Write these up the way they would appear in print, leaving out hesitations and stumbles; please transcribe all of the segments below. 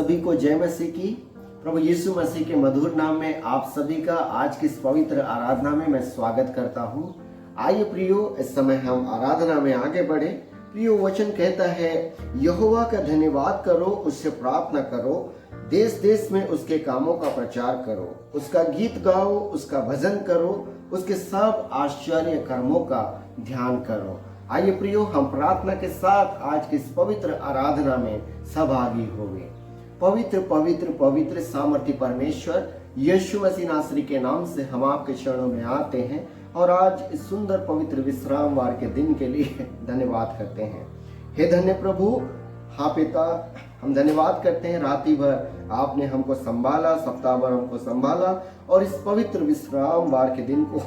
सभी को जय मसीह की। प्रभु यीशु मसीह के मधुर नाम में आप सभी का आज की इस पवित्र आराधना में मैं स्वागत करता हूँ। आइए प्रियो, इस समय हम आराधना में आगे बढ़े। प्रियो, वचन कहता है, यहोवा का धन्यवाद करो, उससे प्रार्थना करो, देश देश में उसके कामों का प्रचार करो, उसका गीत गाओ, उसका भजन करो, उसके सब आश्चर्य कर्मों का ध्यान करो। आइए प्रियो, हम प्रार्थना के साथ आज की इस पवित्र आराधना में सहभागी होंगे। पवित्र पवित्र पवित्र सामर्थी परमेश्वर यीशु मसीह नासरी के नाम से हम आपके चरणों में आते हैं और आज इस सुंदर पवित्र विश्रामवार के दिन के लिए धन्यवाद करते हैं। हे धन्य प्रभु, हाँ पिता, हम धन्यवाद करते हैं, राति भर आपने हमको संभाला, सप्ताह भर हमको संभाला और इस पवित्र विश्रामवार के दिन को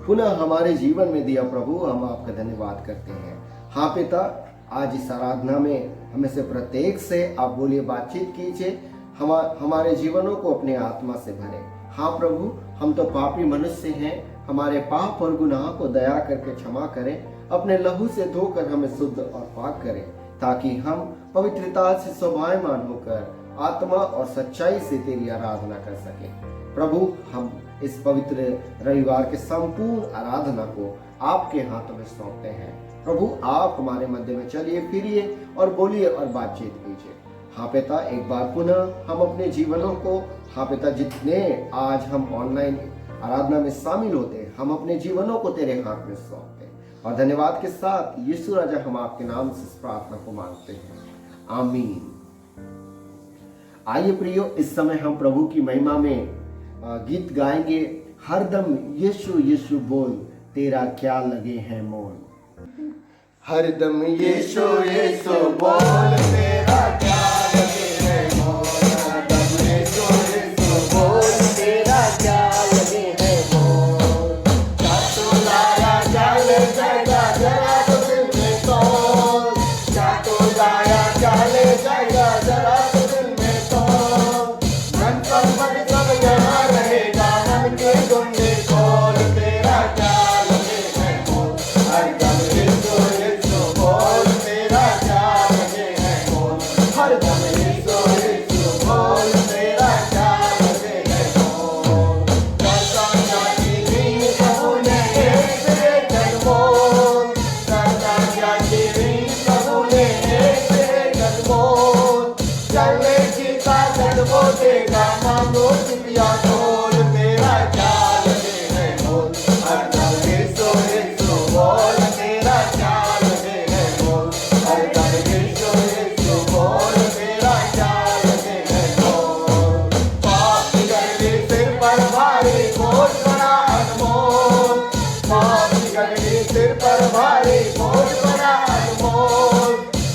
पुनः हमारे जीवन में दिया। प्रभु, हम आपका धन्यवाद करते हैं। हाँ पिता, आज इस आराधना में हमें से प्रत्येक से आप बोलिए, बातचीत कीजिए, हमारे जीवनों को अपने आत्मा से भरे। हाँ प्रभु, हम तो पापी मनुष्य हैं, हमारे पाप और गुनाह को दया करके क्षमा करें, अपने लहू से धोकर हमें शुद्ध और पाक करें, ताकि हम पवित्रता से शोभायमान होकर आत्मा और सच्चाई से तेरी आराधना कर सकें। प्रभु, हम इस पवित्र रविवार के संपूर्ण आराधना को आपके हाथों में सौंपते हैं। प्रभु, आप हमारे मध्य में चलिए फिरिए और बोलिए और बातचीत कीजिए। हाँ पिता, एक बार पुनः हम अपने जीवनों को, हाँ पिता, जितने आज हम ऑनलाइन आराधना में शामिल होते हैं, हम अपने जीवनों को तेरे हाथ में सौंपते हैं और धन्यवाद के साथ यीशु राजा हम आपके नाम से इस प्रार्थना को मांगते हैं, आमीन। आइए प्रियो, इस समय हम प्रभु की महिमा में गीत गाएंगे। हरदम यीशु यीशु बोल, तेरा क्या लगे है मोल। हरदम यीशु यीशु बोल, तेरा क्या लगे है मोल। हरदम यीशु यीशु बोल, तेरा क्या लगे है मोल। चाटो लाया जाल जाएगा जरा तो दिल में तोल, चाटो लाया जाल जाएगा जरा तो दिल में तोल। मन पर मन सब यहाँ रहेगा, मन के गुंडे खोल, तेरा क्या लगे है मोल। हरदम यीशु यीशु बोल, तेरा क्या लगे है मोल। हरदम यीशु यीशु बोल, तेरा क्या लगे है मोल। करता क्या कीरी प्रभु ने एक अनमोल, करता क्या कीरी प्रभु ने एक अनमोल। चले की ताकत वो देगा, मांगो दिया खोल, तेरा क्या लगे है मोल। हरदम यीशु यीशु बोल, तेरा क्या लगे है मोल। हरदम यीशु यीशु बोल, तेरा क्या लगे है मोल। पाप की गंदी सिर पर भारी, बोझ बड़ा अनमोल। पाप की गंदी सिर पर भारी, बोझ बड़ा अनमोल।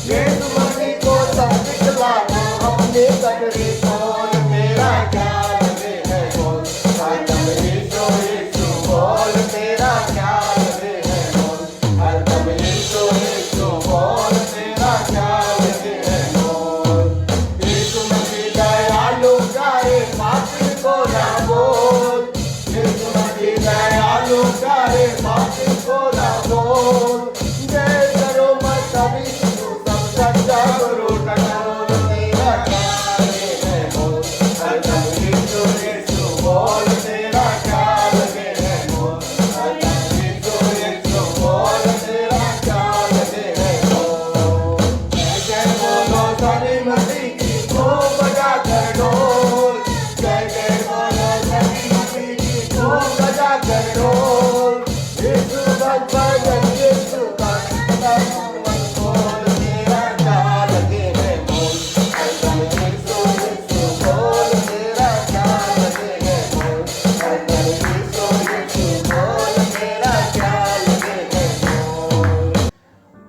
यीशु मसीह को सब दिखला दो, अपने कटरी खोल, तेरा क्या लगे है मोल। हरदम यीशु यीशु बोल, तेरा क्या लगे है मोल। हरदम यीशु यीशु बोल, तेरा क्या लगे है मोल। यीशु मसीह दयालु करे, पापी को ना बोल। यीशु मसीह दयालु करे, पापी को ना बोल। जय करो मत कभी सब सच्चा गुरु टटोल, तेरा क्या लगे है मोल। हरदम यीशु यीशु बोल, तेरा क्या लगे है मोल। हरदम यीशु यीशु बोल, तेरा क्या लगे है मोल। जय जय बोलो सभी मसीह की, को बजा कर ढोल। जय जय बोलो सभी मसीह की, को बजा कर ढोल। यीशु भगवान यीशु का मन बोल, तेरा क्या लगे है मोल। हरदम यीशु यीशु बोल, तेरा क्या लगे है मोल। हरदम यीशु यीशु बोल, तेरा क्या लगे है मोल।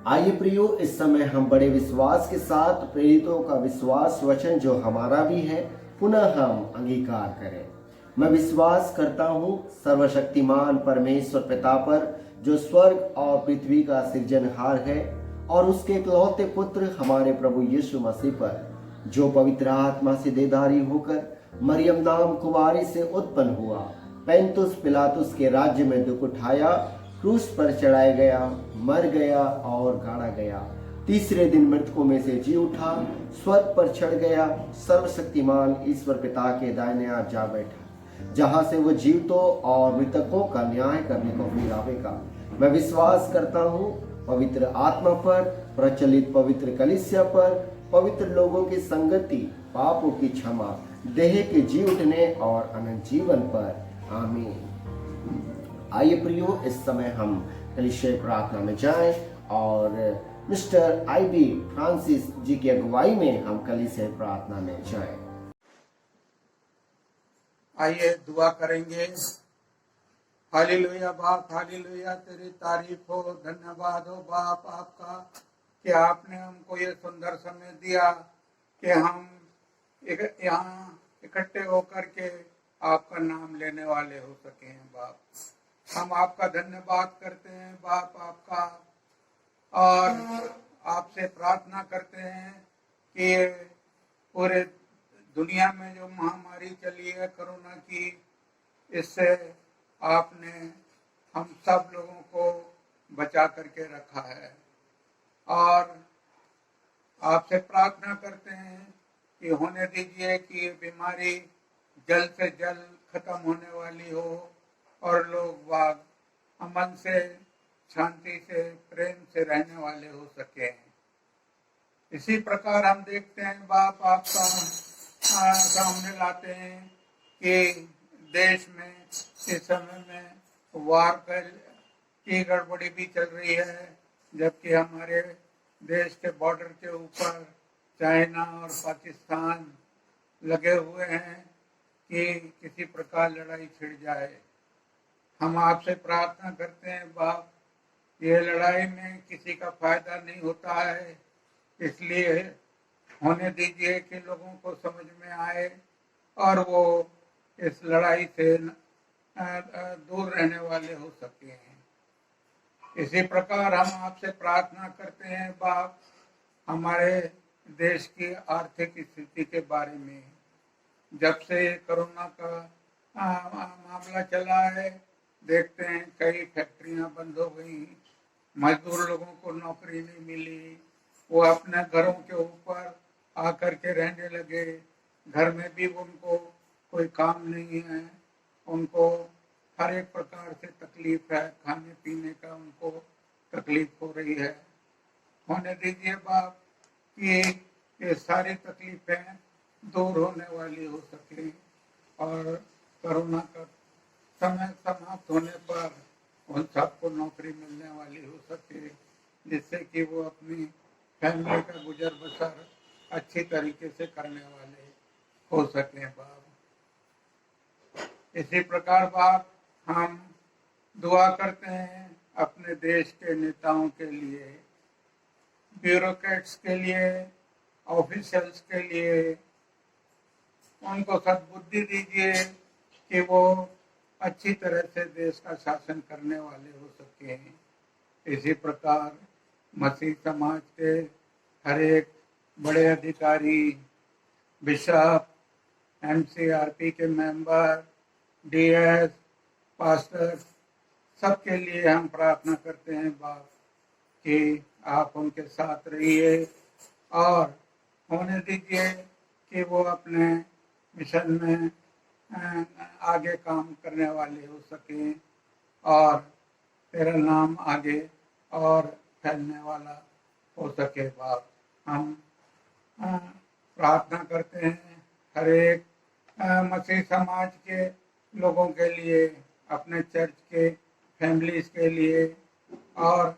आइए प्रियो, इस समय हम बड़े विश्वास के साथ प्रेरितों का विश्वास वचन जो हमारा भी है, पुनः हम अंगीकार करें। मैं विश्वास करता हूँ सर्वशक्तिमान परमेश्वर पिता पर, जो स्वर्ग और पृथ्वी का सृजनहार है, और उसके इकलौते पुत्र हमारे प्रभु यीशु मसीह पर, जो पवित्र आत्मा से देधारी होकर मरियम नाम कुमारी से उत्पन्न हुआ, पैंतुस पिलातुस के राज्य में दुख उठाया, क्रूस पर चढ़ाया गया, मर गया और गाड़ा गया, तीसरे दिन मृतकों में से जी उठा, स्वर्ग पर चढ़ गया, सर्वशक्तिमान ईश्वर पिता के दाहिने हाथ जा बैठा, जहां से वो जीवतों और मृतकों का न्याय करने को फिर आवेगा। मैं विश्वास करता हूँ पवित्र आत्मा पर, प्रचलित पवित्र कलीसिया पर, पवित्र लोगों की संगति, पापों की क्षमा, देह के जी उठने और अनंत जीवन पर। आमीन। आइए प्रियो, इस समय हम कलीसिया प्रार्थना में जाएं और मिस्टर आईबी फ्रांसिस जी की अगुवाई में हम कलीसिया प्रार्थना में जाएं। आइए दुआ करेंगे। हालेलुया बाप, हालेलुया, तेरी तारीफ हो, धन्यवाद हो बाप आपका कि आपने हमको ये सुंदर समय दिया कि हम यहाँ इकट्ठे होकर के आपका नाम लेने वाले हो सके हैं बाप। हम आपका धन्यवाद करते हैं बाप आपका, और आपसे प्रार्थना करते हैं कि पूरे दुनिया में जो महामारी चली है कोरोना की, इससे आपने हम सब लोगों को बचा करके रखा है। और आपसे प्रार्थना करते हैं कि होने दीजिए कि ये बीमारी जल्द से जल्द खत्म होने वाली हो और लोग बाग अमन से, शांति से, प्रेम से रहने वाले हो सके। इसी प्रकार हम देखते हैं बाप आपका सामने लाते हैं कि देश में इस समय में वार की गड़बड़ी भी चल रही है, जबकि हमारे देश के बॉर्डर के ऊपर चाइना और पाकिस्तान लगे हुए हैं कि किसी प्रकार लड़ाई छिड़ जाए। हम आपसे प्रार्थना करते हैं बाप, ये लड़ाई में किसी का फायदा नहीं होता है, इसलिए होने दीजिए कि लोगों को समझ में आए और वो इस लड़ाई से दूर रहने वाले हो सके हैं। इसी प्रकार हम आपसे प्रार्थना करते हैं बाप, हमारे देश की आर्थिक स्थिति के बारे में। जब से कोरोना का मामला चला है, देखते हैं कई फैक्ट्रियां बंद हो गई, मजदूर लोगों को नौकरी नहीं मिली, वो अपने घरों के ऊपर आकर के रहने लगे, घर में भी उनको कोई काम नहीं है, उनको हर एक प्रकार से तकलीफ है, खाने पीने का उनको तकलीफ हो रही है। होने दीजिए बाप कि ये सारी तकलीफें दूर होने वाली हो सके और कोरोना का समय समाप्त होने पर उन सबको नौकरी मिलने वाली हो सके, जिससे कि वो अपनी फैमिली का गुजर बसर अच्छी तरीके से करने वाले हो सके बाप। इसी प्रकार बाप हम दुआ करते हैं अपने देश के नेताओं के लिए, ब्यूरोक्रेट्स के लिए, ऑफिशियल्स के लिए। उनको सद्बुद्धि दीजिए कि वो अच्छी तरह से देश का शासन करने वाले हो सके। इसी प्रकार मसीह समाज के हर एक बड़े अधिकारी, बिशप, एमसीआरपी के मेंबर, डीएस, पास्टर, सबके लिए हम प्रार्थना करते हैं बाप कि आप उनके साथ रहिए और होने दीजिए कि वो अपने मिशन में आगे काम करने वाले हो सके और तेरा नाम आगे और फैलने वाला हो सके बाप। हम प्रार्थना करते हैं हर एक मसीह समाज के लोगों के लिए, अपने चर्च के फैमिलीज के लिए। और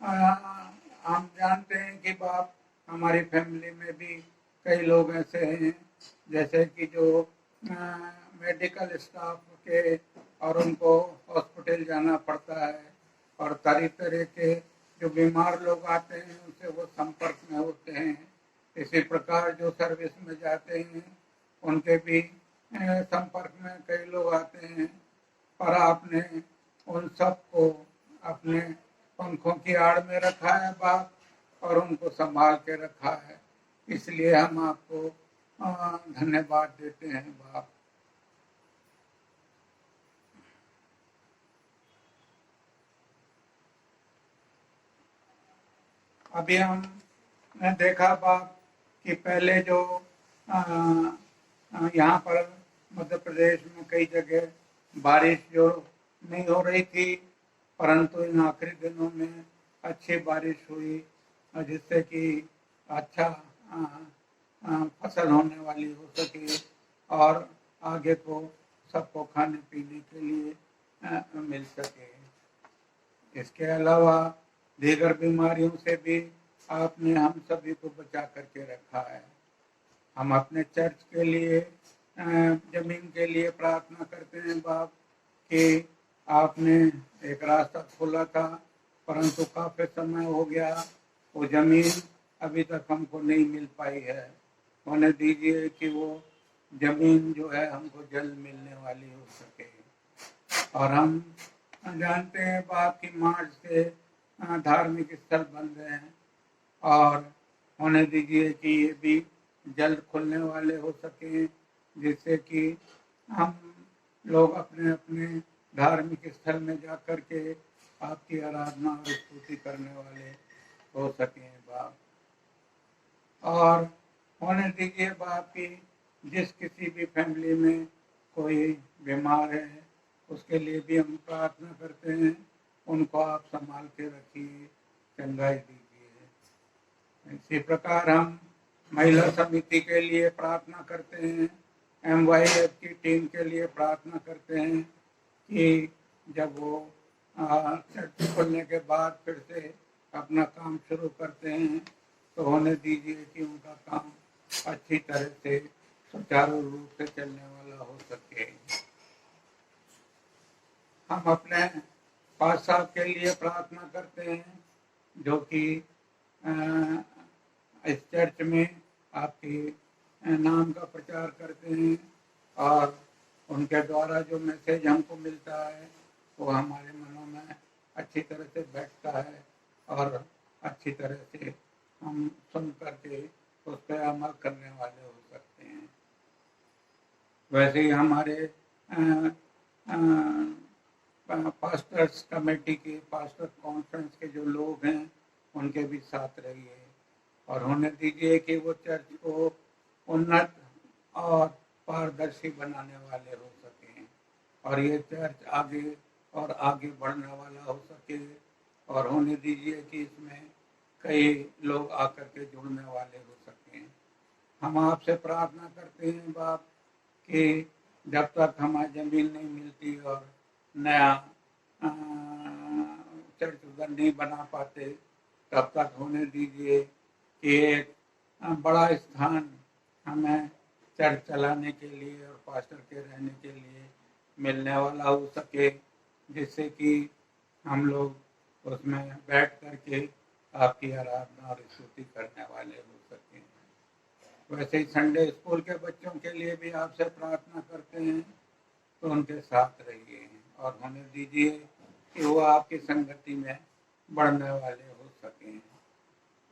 हम जानते हैं कि बाप हमारी फैमिली में भी कई लोग ऐसे हैं जैसे कि जो मेडिकल स्टाफ के और उनको हॉस्पिटल जाना पड़ता है, और तरह तरह के जो बीमार लोग आते हैं उनसे वो संपर्क में होते हैं। इसी प्रकार जो सर्विस में जाते हैं उनके भी संपर्क में कई लोग आते हैं, पर आपने उन सबको अपने पंखों की आड़ में रखा है बाप और उनको संभाल के रखा है, इसलिए हम आपको धन्यवाद देते हैं बाप। अभी हम मैं देखा बाप कि पहले जो यहाँ पर मध्य प्रदेश में कई जगह बारिश जो नहीं हो रही थी, परंतु इन आखिरी दिनों में अच्छी बारिश हुई और जिससे कि अच्छा फसल होने वाली हो सके और आगे को सबको खाने पीने के लिए मिल सके। इसके अलावा दीगर बीमारियों से भी आपने हम सभी को बचा करके रखा है। हम अपने चर्च के लिए जमीन के लिए प्रार्थना करते हैं बाप कि आपने एक रास्ता खोला था, परंतु काफी समय हो गया, वो जमीन अभी तक हमको नहीं मिल पाई है। होने दीजिए कि वो जमीन जो है हमको जल्द मिलने वाली हो सके। और हम जानते हैं बाप की मार्च से धार्मिक स्थल बन रहे हैं और होने दीजिए कि ये भी जल्द खुलने वाले हो सके, जिससे कि हम लोग अपने अपने धार्मिक स्थल में जा कर के आपकी आराधना और स्तुति करने वाले हो सकें बाप। और होने दीजिए बाप की जिस किसी भी फैमिली में कोई बीमार है उसके लिए भी हम प्रार्थना करते हैं, उनको आप संभाल के रखिए, चंगाई दीजिए। इसी प्रकार हम महिला समिति के लिए प्रार्थना करते हैं, MYF की टीम के लिए प्रार्थना करते हैं कि जब वो चर्च खोलने के बाद फिर से अपना काम शुरू करते हैं तो होने दीजिए कि उनका काम अच्छी तरह से सुचारू रूप से चलने वाला हो सके। हम अपने पास साहब के लिए प्रार्थना करते हैं जो कि इस चर्च में आपके नाम का प्रचार करते हैं और उनके द्वारा जो मैसेज हमको मिलता है वो हमारे मनों में अच्छी तरह से बैठता है और अच्छी तरह से हम सुन करके उस पर अमल करने वाले हो सकते हैं। वैसे ही हमारे पास्टर्स कमेटी के पास्टर कॉन्फ्रेंस के जो लोग हैं उनके भी साथ रहिए और होने दीजिए कि वो चर्च को उन्नत और पारदर्शी बनाने वाले हो सकें और ये चर्च आगे और आगे बढ़ने वाला हो सके और होने दीजिए कि इसमें कई लोग आकर के जुड़ने वाले हो सकें। हम आपसे प्रार्थना करते हैं बाप कि जब तक हमारी जमीन नहीं मिलती और नया चर्च उधर नहीं बना पाते तब तक होने दीजिए कि एक बड़ा स्थान हमें चर्च चलाने के लिए और पास्टर के रहने के लिए मिलने वाला हो सके, जिससे कि हम लोग उसमें बैठ करके आपकी आराधना और स्तुति करने वाले हो सकें। वैसे ही संडे स्कूल के बच्चों के लिए भी आपसे प्रार्थना करते हैं तो उनके साथ रहिए और होने दीजिए कि वो आपकी संगति में बढ़ने वाले हो सकें।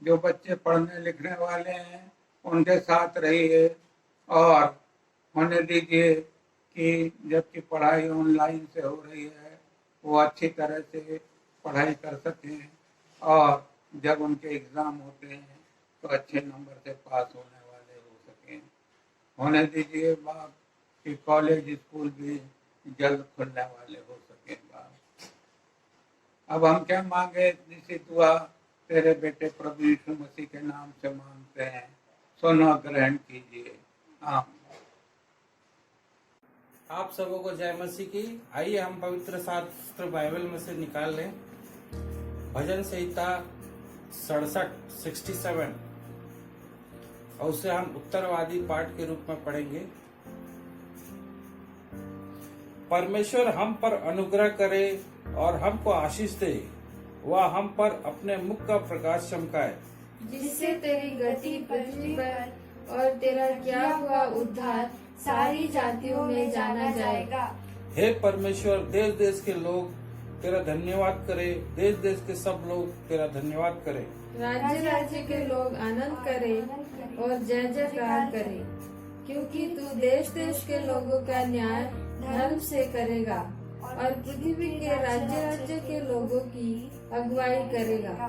जो बच्चे पढ़ने लिखने वाले हैं उनके साथ रहिए और होने दीजिए कि जबकि पढ़ाई ऑनलाइन से हो रही है वो अच्छी तरह से पढ़ाई कर सकें और जब उनके एग्ज़ाम होते हैं तो अच्छे नंबर से पास होने वाले हो सकें। होने दीजिए बाप कि कॉलेज स्कूल भी जल्द खुलने वाले हो सकें बाप। अब हम क्या मांगे, जिसे दुआ तेरे बेटे प्रभु यीशु मसीह के नाम से मांगते हैं, सुनो ग्रहण कीजिए। आमीन। आप सबों को जय मसीह की। आइए हम पवित्र शास्त्र बाइबल में से निकाल लें भजन संहिता 67 और उसे हम उत्तरवादी पाठ के रूप में पढ़ेंगे। परमेश्वर हम पर अनुग्रह करे और हमको आशीष दे, वह हम पर अपने मुख का प्रकाश चमकाए, जिससे तेरी गति पृथ्वी पर और तेरा किया हुआ उद्धार सारी जातियों में जाना जाएगा। हे परमेश्वर, देश देश के लोग तेरा धन्यवाद करे, देश देश के सब लोग तेरा धन्यवाद करे। राज्य राज्य के लोग आनंद करें और जय जयकार करें, क्योंकि तू देश देश के लोगों का न्याय धर्म से करेगा और पृथ्वी के राज्य राज्य के लोगों की अगुवाई करेगा।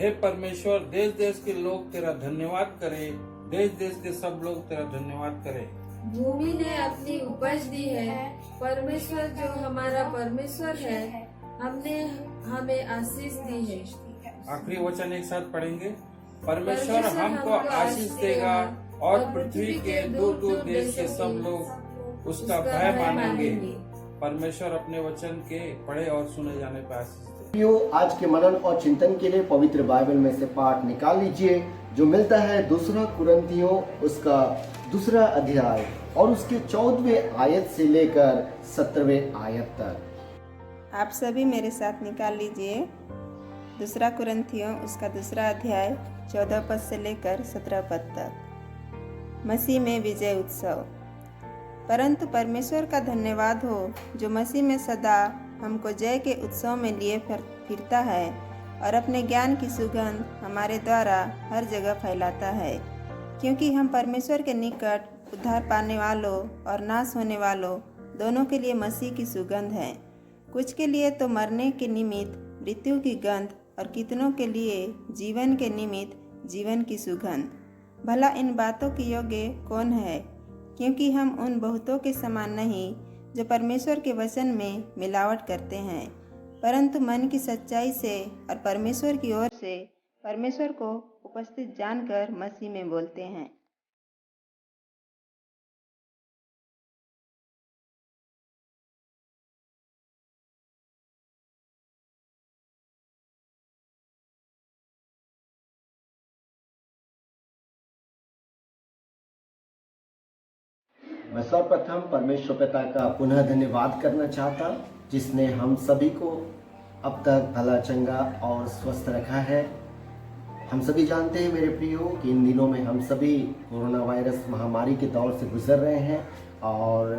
हे परमेश्वर, देश देश के लोग तेरा धन्यवाद करें, देश देश के सब लोग तेरा धन्यवाद करें। भूमि ने अपनी उपज दी है, परमेश्वर जो हमारा परमेश्वर है हमने हमें आशीष दी है। आखिरी वचन एक साथ पढ़ेंगे। परमेश्वर हमको आशीष देगा और पृथ्वी के दूर दूर देश के सब लोग उसका भय मानेंगे। परमेश्वर अपने वचन के पढ़े और सुने जाने पर आशीष दे। आज के मनन और चिंतन के लिए पवित्र बाइबल में से पाठ निकाल लीजिए, जो मिलता है दूसरा कुरिन्थियों उसका 2 अध्याय और उसके 14वें आयत से लेकर 17वें आयत तक। आप सभी मेरे साथ निकाल लीजिए 2 कुरिन्थियों उसका 2 अध्याय 14 पद से लेकर 17 पद तक। मसीह में विजय उत्सव। परंतु परमेश्वर का धन्यवाद हो जो मसीह में सदा हमको जय के उत्सव में लिए फिरता है और अपने ज्ञान की सुगंध हमारे द्वारा हर जगह फैलाता है, क्योंकि हम परमेश्वर के निकट उद्धार पाने वालों और नाश होने वालों दोनों के लिए मसीह की सुगंध है। कुछ के लिए तो मरने के निमित्त मृत्यु की गंध और कितनों के लिए जीवन के निमित्त जीवन की सुगंध। भला इन बातों के योग्य कौन है? क्योंकि हम उन बहुतों के समान नहीं जो परमेश्वर के वचन में मिलावट करते हैं, परंतु मन की सच्चाई से और परमेश्वर की ओर से परमेश्वर को उपस्थित जानकर मसीह में बोलते हैं। मैं सर्वप्रथम परमेश्वर पिता का पुनः धन्यवाद करना चाहता, जिसने हम सभी को अब तक भला चंगा और स्वस्थ रखा है। हम सभी जानते हैं मेरे प्रियो कि इन दिनों में हम सभी कोरोना वायरस महामारी के दौर से गुजर रहे हैं और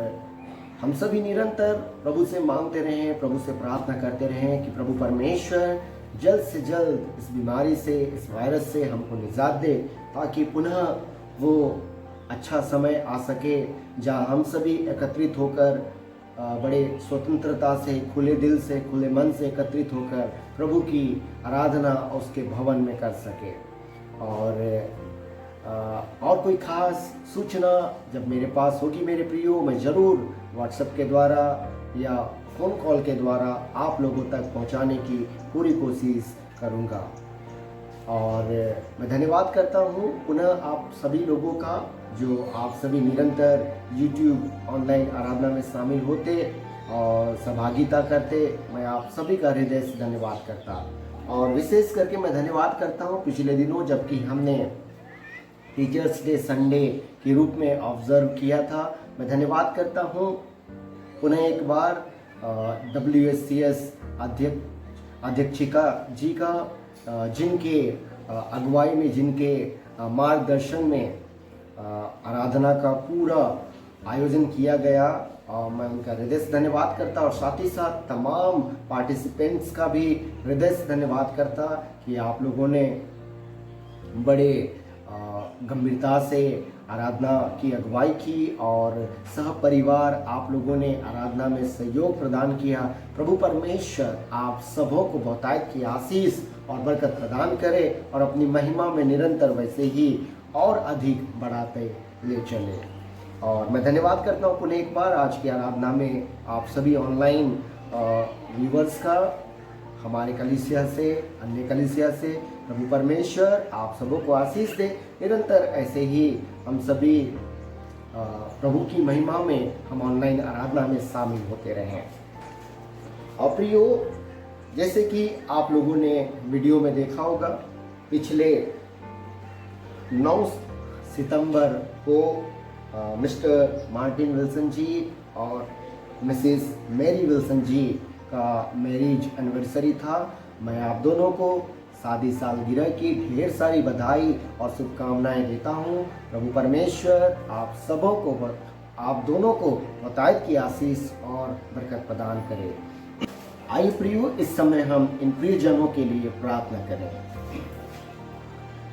हम सभी निरंतर प्रभु से मांगते रहें, प्रभु से प्रार्थना करते रहें कि प्रभु परमेश्वर जल्द से जल्द इस बीमारी से, इस वायरस से हमको निजात दे, ताकि पुनः वो अच्छा समय आ सके जहाँ हम सभी एकत्रित होकर बड़े स्वतंत्रता से, खुले दिल से, खुले मन से एकत्रित होकर प्रभु की आराधना उसके भवन में कर सके। और कोई खास सूचना जब मेरे पास होगी मेरे प्रियो, मैं ज़रूर व्हाट्सएप के द्वारा या फ़ोन कॉल के द्वारा आप लोगों तक पहुंचाने की पूरी कोशिश करूंगा। और मैं धन्यवाद करता हूं पुनः आप सभी लोगों का, जो आप सभी निरंतर YouTube ऑनलाइन आराधना में शामिल होते और सहभागिता करते। मैं आप सभी का हृदय से धन्यवाद करता, और विशेष करके मैं धन्यवाद करता हूं पिछले दिनों जबकि हमने टीचर्स डे संडे के रूप में ऑब्जर्व किया था। मैं धन्यवाद करता हूं पुनः एक बार WSCS अध्यक्षिका जी का, जिनके अगुवाई में, जिनके मार्गदर्शन में आराधना का पूरा आयोजन किया गया, और मैं उनका हृदय से धन्यवाद करता और साथ ही साथ तमाम पार्टिसिपेंट्स का भी हृदय से धन्यवाद करता कि आप लोगों ने बड़े गंभीरता से आराधना की अगुवाई की और सह परिवार आप लोगों ने आराधना में सहयोग प्रदान किया। प्रभु परमेश्वर आप सबों को बहुतायत की आशीष और बरकत प्रदान करे और अपनी महिमा में निरंतर वैसे ही और अधिक बढ़ाते ले चले। और मैं धन्यवाद करता हूँ पुनः एक बार आज की आराधना में आप सभी ऑनलाइन व्यूवर्स का, हमारे कलीसिया से, अन्य कलीसिया से। प्रभु परमेश्वर आप सबों को आशीष दे। निरंतर ऐसे ही हम सभी प्रभु की महिमा में हम ऑनलाइन आराधना में शामिल होते रहें। और प्रियो, जैसे कि आप लोगों ने वीडियो में देखा होगा, पिछले 9 सितंबर को मिस्टर मार्टिन विल्सन जी और मिसेस मैरी विल्सन जी का मैरिज एनिवर्सरी था। मैं आप दोनों को शादी सालगिरह की ढेर सारी बधाई और शुभकामनाएं देता हूं। प्रभु परमेश्वर आप सबों को, आप दोनों को बहुतायत की आशीष और बरकत प्रदान करे। आइए प्रियो, इस समय हम इन प्रियजनों के लिए प्रार्थना करें।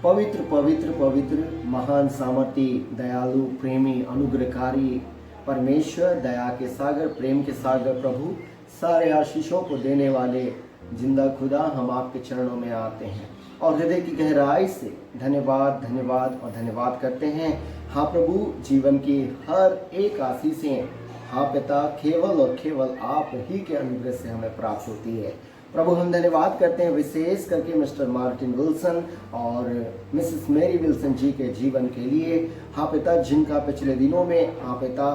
पवित्र पवित्र पवित्र महान सामर्थी, दयालु, प्रेमी, अनुग्रहकारी परमेश्वर, दया के सागर, प्रेम के सागर, प्रभु सारे आशीषों को देने वाले जिंदा खुदा, हम आपके चरणों में आते हैं। और हृदय की गहराई से धन्यवाद धन्यवाद और धन्यवाद करते हैं। हाँ प्रभु, जीवन की हर एक आशीषें हाँ पिता केवल और केवल आप ही के अनुग्रह से हमें प्राप्त होती है। प्रभु हम धन्यवाद करते हैं विशेष करके मिस्टर मार्टिन विल्सन और मिसेस मैरी विल्सन जी के जीवन के लिए। हाँ पिता, जिनका पिछले दिनों में हाँ पिता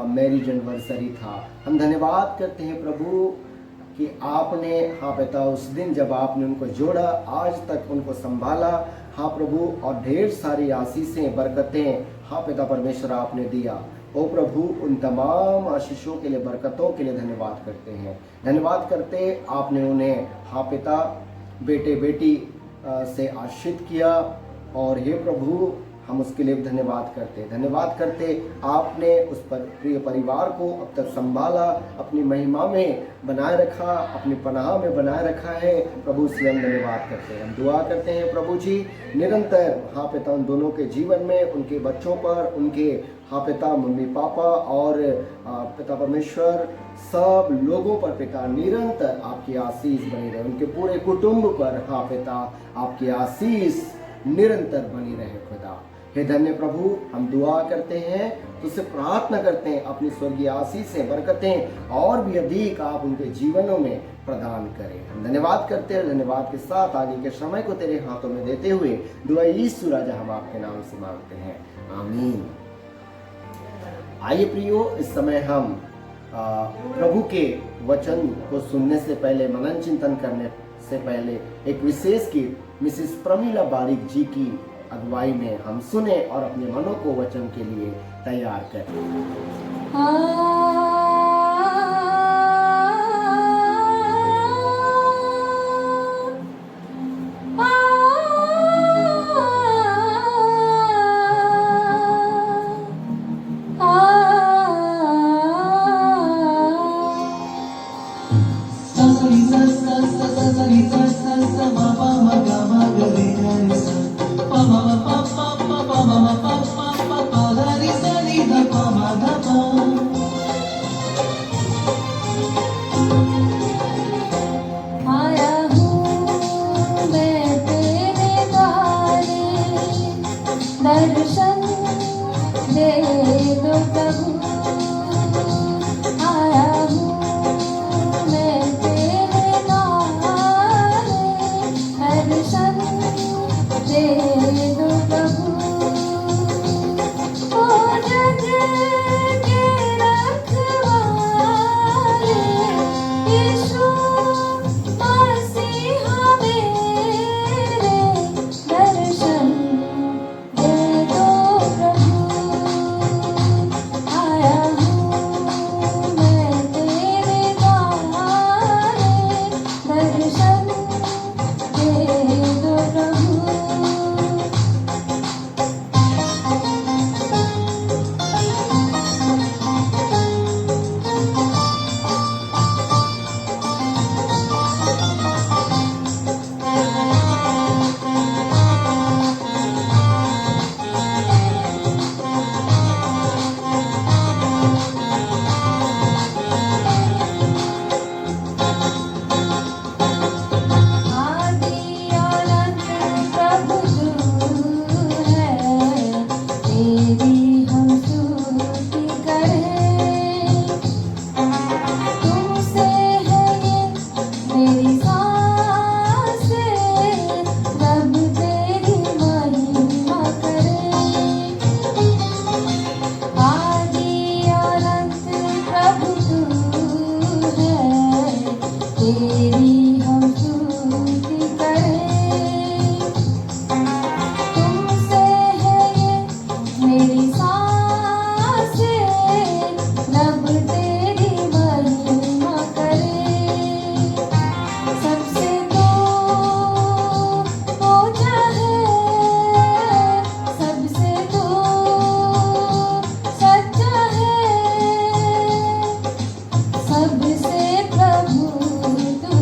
मैरिज एनिवर्सरी था। हम धन्यवाद करते हैं प्रभु कि आपने हाँ पिता उस दिन जब आपने उनको जोड़ा, आज तक उनको संभाला हाँ प्रभु, और ढेर सारी आशीषें बरकतें हाँ पिता परमेश्वर आपने दिया। ओ प्रभु, उन तमाम आशीषों के लिए, बरकतों के लिए धन्यवाद करते हैं। धन्यवाद करते आपने उन्हें हाँ पिता बेटे बेटी से आशीषित किया, और हे प्रभु हम उसके लिए भी धन्यवाद करते हैं। धन्यवाद करते आपने उस पर प्रिय परिवार को अब तक संभाला, अपनी महिमा में बनाए रखा, अपनी पनाह में बनाए रखा है प्रभु, इसलिए हम धन्यवाद करते हैं। हम दुआ करते हैं प्रभु जी निरंतर हाँ पिता उन दोनों के जीवन में, उनके बच्चों पर, उनके हाँ पिता मम्मी पापा और पिता परमेश्वर सब लोगों पर पिता निरंतर आपकी आशीष बनी रहे, उनके पूरे कुटुंब पर हाँ पिता आपकी आशीष निरंतर बनी रहे खुदा। हे धन्य प्रभु, हम दुआ करते हैं, तुझसे प्रार्थना करते हैं अपनी स्वर्गीय आशीषें बरकतें और भी अधिक आप उनके जीवनों में प्रदान करें। हम धन्यवाद करते हैं। धन्यवाद के साथ आगे के समय को तेरे हाथों में देते हुए दुआ यीशु राजा हम आपके नाम से मांगते हैं, आमीन। आइए प्रियो, इस समय हम प्रभु के वचन को सुनने से पहले, मनन चिंतन करने से पहले एक विशेष गीत मिसेस प्रमीला बारिक जी की अगुवाई में हम सुने और अपने मनों को वचन के लिए तैयार करें। दर्शन दे दो प्रभु, आया हूँ मैं तेरे द्वारे, दर्शन दे दो प्रभु। ओ जग के रखवाले यीशु मसीहा मेरे, दर्शन सबसे प्रभु तू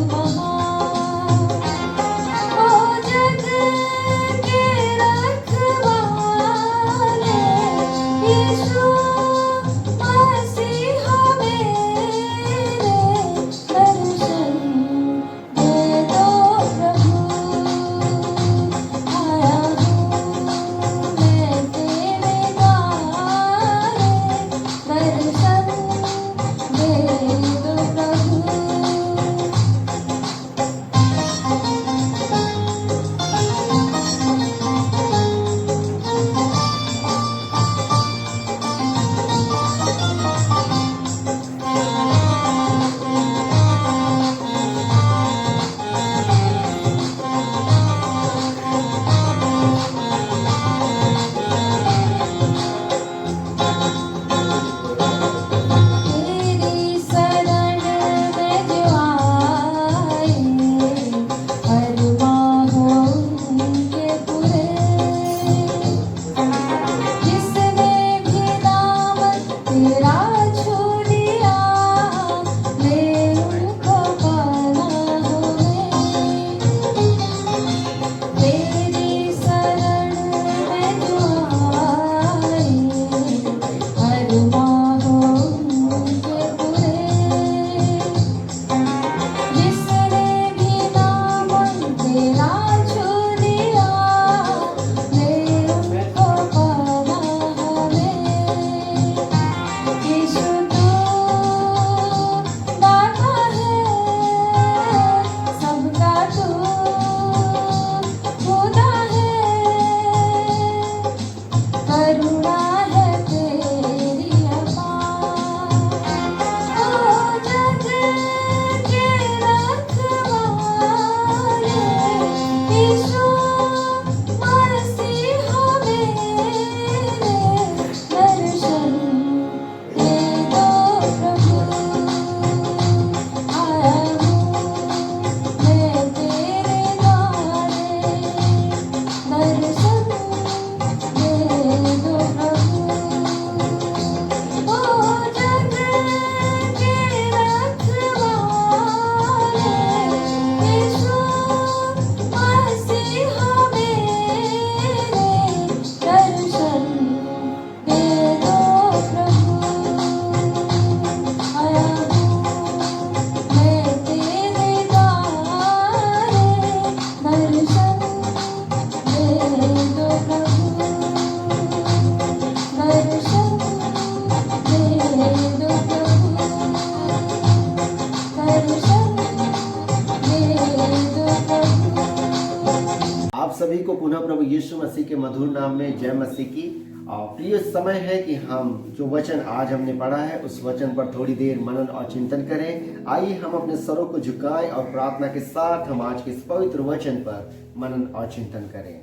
सभी को पुनः प्रभु यीशु मसीह के मधुर नाम में जय मसीह की। प्रिय समय है कि हम जो वचन आज हमने पढ़ा है उस वचन पर थोड़ी देर मनन और चिंतन करें। आइए हम अपने सरों को झुकाएं और प्रार्थना के साथ हम आज के इस पवित्र वचन पर मनन और चिंतन करें।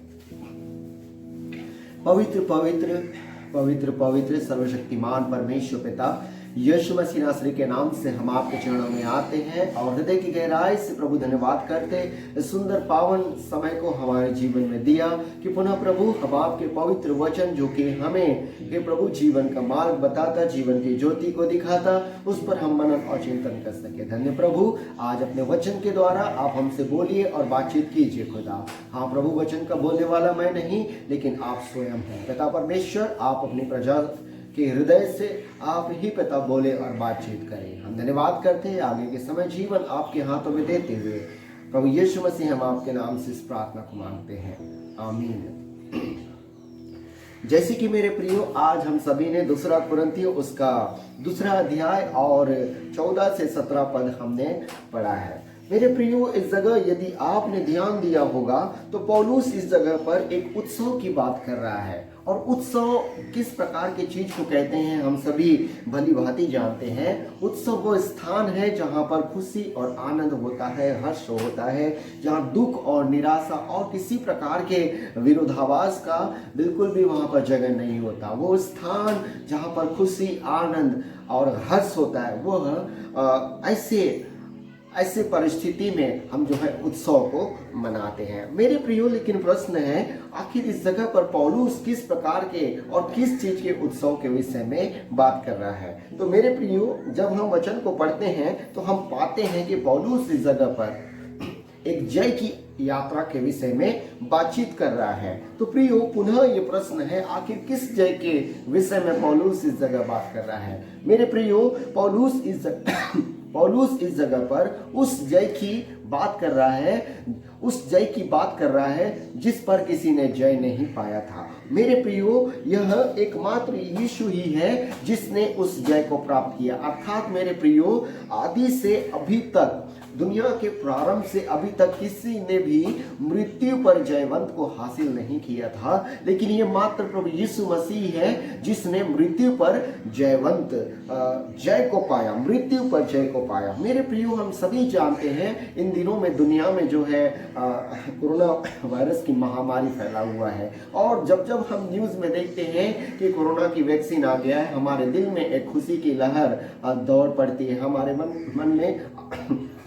पवित्र पवित्र पवित्र पवित्र सर्वशक्तिमान परमेश्वर पिता यीशु मसीह नासरी के नाम से हम आपके चरणों में आते हैं और हृदय की गहराई से प्रभु धन्यवाद करते इस सुंदर पावन समय को हमारे जीवन में दिया कि पुनः प्रभु हम आपके पवित्र वचन जो कि हमें हे प्रभु जीवन का मार्ग बताता, जीवन की ज्योति को दिखाता, उस पर हम मनन और चिंतन कर सके। धन्य प्रभु, आज अपने वचन के द्वारा आप हमसे बोलिए और बातचीत कीजिए खुदा। हाँ प्रभु, वचन का बोलने वाला मैं नहीं लेकिन आप स्वयं हैं। पिता परमेश्वर, आप अपनी प्रजा के हृदय से आप ही पिता बोले और बातचीत करें। हम धन्यवाद करते हैं आगे के समय जीवन आपके हाथों में देते हुए प्रभु यीशु मसीह हम आपके नाम से इस प्रार्थना को मांगते हैं, आमीन। जैसे कि मेरे प्रियो, आज हम सभी ने दूसरा कुरिन्थियों उसका दूसरा अध्याय और 14 से 17 पद हमने पढ़ा है। मेरे प्रियो, इस जगह यदि आपने ध्यान दिया होगा तो पौलुस इस जगह पर एक उत्सव की बात कर रहा है। और उत्सव किस प्रकार की चीज को कहते हैं हम सभी भली भांति जानते हैं। उत्सव वो स्थान है जहाँ पर खुशी और आनंद होता है, हर्ष होता है, जहाँ दुख और निराशा और किसी प्रकार के विरोधाभास का बिल्कुल भी वहाँ पर जगह नहीं होता। वो स्थान जहाँ पर खुशी, आनंद और हर्ष होता है, वो ऐसे परिस्थिति में हम जो है उत्सव को मनाते हैं। मेरे प्रियो, लेकिन प्रश्न है आखिर इस जगह पर पौलुस किस प्रकार के और किस चीज के उत्सव के विषय में बात कर रहा है। तो मेरे प्रियो, जब हम वचन को पढ़ते हैं तो हम पाते हैं कि पौलुस इस जगह पर एक जय की यात्रा के विषय में बातचीत कर रहा है। तो प्रियो, पुनः ये प्रश्न है आखिर किस जय के विषय में पौलुस इस जगह बात कर रहा है। मेरे प्रियो, पौलुस इस जगह पर उस जय की बात कर रहा है जिस पर किसी ने जय नहीं पाया था। मेरे प्रियो, यह एकमात्र यीशु ही है जिसने उस जय को प्राप्त किया। अर्थात मेरे प्रियो, आदि से अभी तक, दुनिया के प्रारंभ से अभी तक किसी ने भी मृत्यु पर जयवंत को हासिल नहीं किया था, लेकिन ये मात्र प्रभु यीशु मसीह है जिसने मृत्यु पर जय को पाया, मृत्यु पर जय को पाया। मेरे प्रियो, हम सभी जानते हैं इन दिनों में दुनिया में जो है कोरोना वायरस की महामारी फैला हुआ है और जब जब हम न्यूज़ में देखते हैं कि कोरोना की वैक्सीन आ गया है, हमारे दिल में एक खुशी की लहर दौड़ पड़ती है, हमारे मन में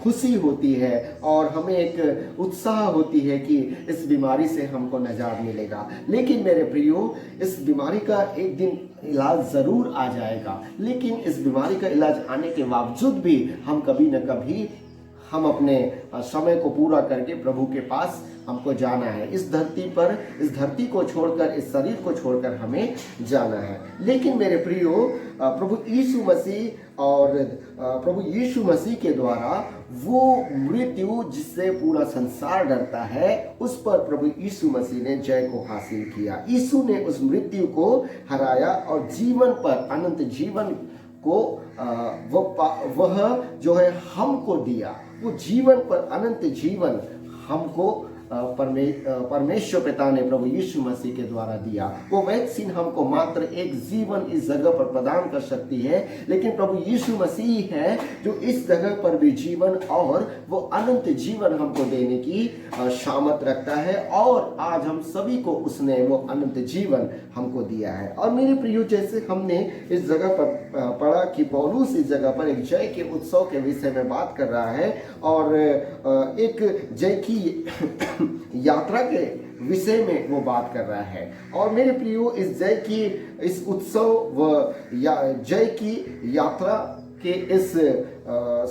खुशी होती है और हमें एक उत्साह होती है कि इस बीमारी से हमको निजात मिलेगा। लेकिन मेरे प्रियो, इस बीमारी का एक दिन इलाज जरूर आ जाएगा, लेकिन इस बीमारी का इलाज आने के बावजूद भी हम कभी न कभी हम अपने समय को पूरा करके प्रभु के पास हमको जाना है। इस धरती को छोड़कर, इस शरीर को छोड़कर हमें जाना है। लेकिन मेरे प्रियो, प्रभु यीशु मसीह के द्वारा वो मृत्यु जिससे पूरा संसार डरता है, उस पर प्रभु यीशु मसीह ने जय को हासिल किया। यीशु ने उस मृत्यु को हराया और जीवन पर, अनंत जीवन को वह जो है हमको दिया। वो जीवन पर, अनंत जीवन हमको परमेश्वर पिता ने प्रभु यीशु मसीह के द्वारा दिया। वो वैक्सीन हमको मात्र एक जीवन इस जगह पर प्रदान कर सकती है, लेकिन प्रभु यीशु मसीह है जो इस जगह पर भी जीवन और वो अनंत जीवन हमको देने की सामर्थ रखता है और आज हम सभी को उसने वो अनंत जीवन हमको दिया है। और मेरे प्रियो, जैसे हमने इस जगह पर पढ़ा कि पौलुस इस जगह पर एक जय के उत्सव के विषय में बात कर रहा है और एक जय की यात्रा के विषय में वो बात कर रहा है। और मेरे प्रियो, इस उत्सव व जय की यात्रा के इस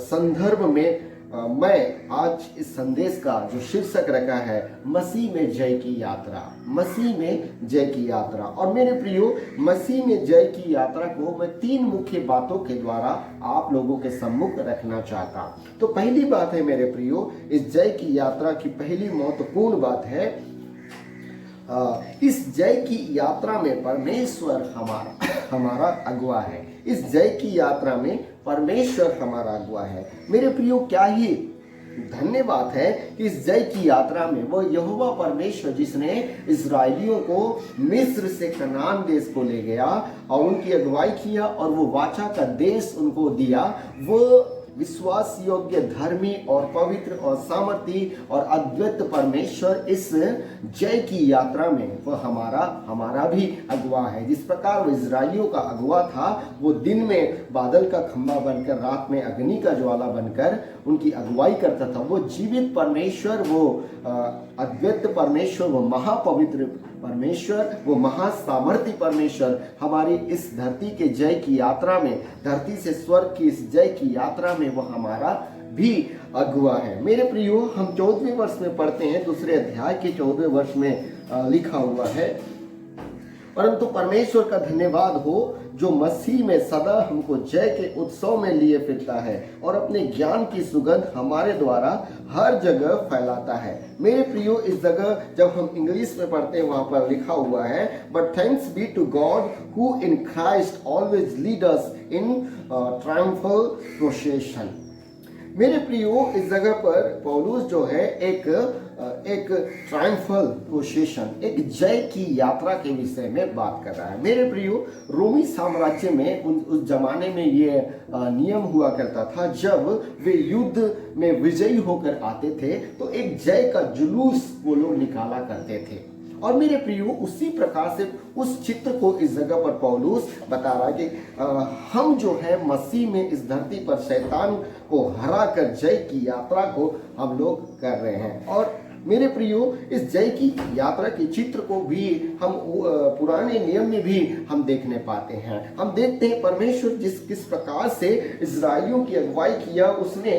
संदर्भ में मैं आज इस संदेश का जो शीर्षक रखा है, मसीह में जय की यात्रा, मसीह में जय की यात्रा। और मेरे प्रियो, मसीह में जय की यात्रा को मैं 3 मुख्य बातों के द्वारा आप लोगों के सम्मुख रखना चाहता। तो पहली बात है मेरे प्रियो, इस जय की यात्रा की पहली महत्वपूर्ण बात है, इस जय की यात्रा में परमेश्वर हमारा अगुवा है। इस जय की यात्रा में परमेश्वर हमारा अगुवा है। मेरे प्रियो, क्या ही धन्य बात है कि इस जय की यात्रा में वो यहोवा परमेश्वर जिसने इजरायलियों को मिस्र से कनान देश को ले गया और उनकी अगुवाई किया और वो वाचा का देश उनको दिया, वो विश्वास योग्य, धर्मी और पवित्र और सामर्थी और अद्वित परमेश्वर इस जय की यात्रा में वह हमारा भी अगुवा है। जिस प्रकार वो इजराइलियों का अगुवा था, वो दिन में बादल का खंभा बनकर, रात में अग्नि का ज्वाला बनकर उनकी अगुवाई करता था। वो जीवित परमेश्वर, वो अद्वित परमेश्वर, वो महापवित्र परमेश्वर, वो महासामर्थी परमेश्वर हमारी इस धरती के जय की यात्रा में, धरती से स्वर्ग की इस जय की यात्रा में वो हमारा भी अगुवा है। मेरे प्रियो, हम 14वें वर्ष में पढ़ते हैं, दूसरे अध्याय के 14वें वर्ष में लिखा हुआ है, परंतु परमेश्वर का धन्यवाद हो जो मसीह में सदा हमको जय के उत्सव में लिए फिरता है और अपने ज्ञान की सुगंध हमारे द्वारा हर जगह फैलाता है। मेरे प्रियो, इस जगह जब हम इंग्लिश में पढ़ते हैं वहां पर लिखा हुआ है, but thanks be to God who in Christ always lead us in triumphal procession. मेरे प्रियो, इस जगह पर पौलुस जो है एक ट्रायम्फल प्रोसेशन, एक जय की यात्रा के विषय में बात कर रहा है। मेरे प्रियो, रोमी साम्राज्य में उस जमाने में ये नियम हुआ करता था, जब वे युद्ध में विजयी होकर आते थे तो एक जय का जुलूस वो लोग निकाला करते थे। और मेरे प्रियो, उसी प्रकार से उस चित्र को इस जगह पर पौलुस बता रहा है कि हम जो है मसीह में इस धरती पर शैतान को हरा कर जय की यात्रा को हम लोग कर रहे हैं। और मेरे प्रियो, इस जय की यात्रा के चित्र को भी हम पुराने नियम में भी हम देखने पाते हैं। हम देखते हैं परमेश्वर किस प्रकार से इजराइलियों की अगुवाई किया, उसने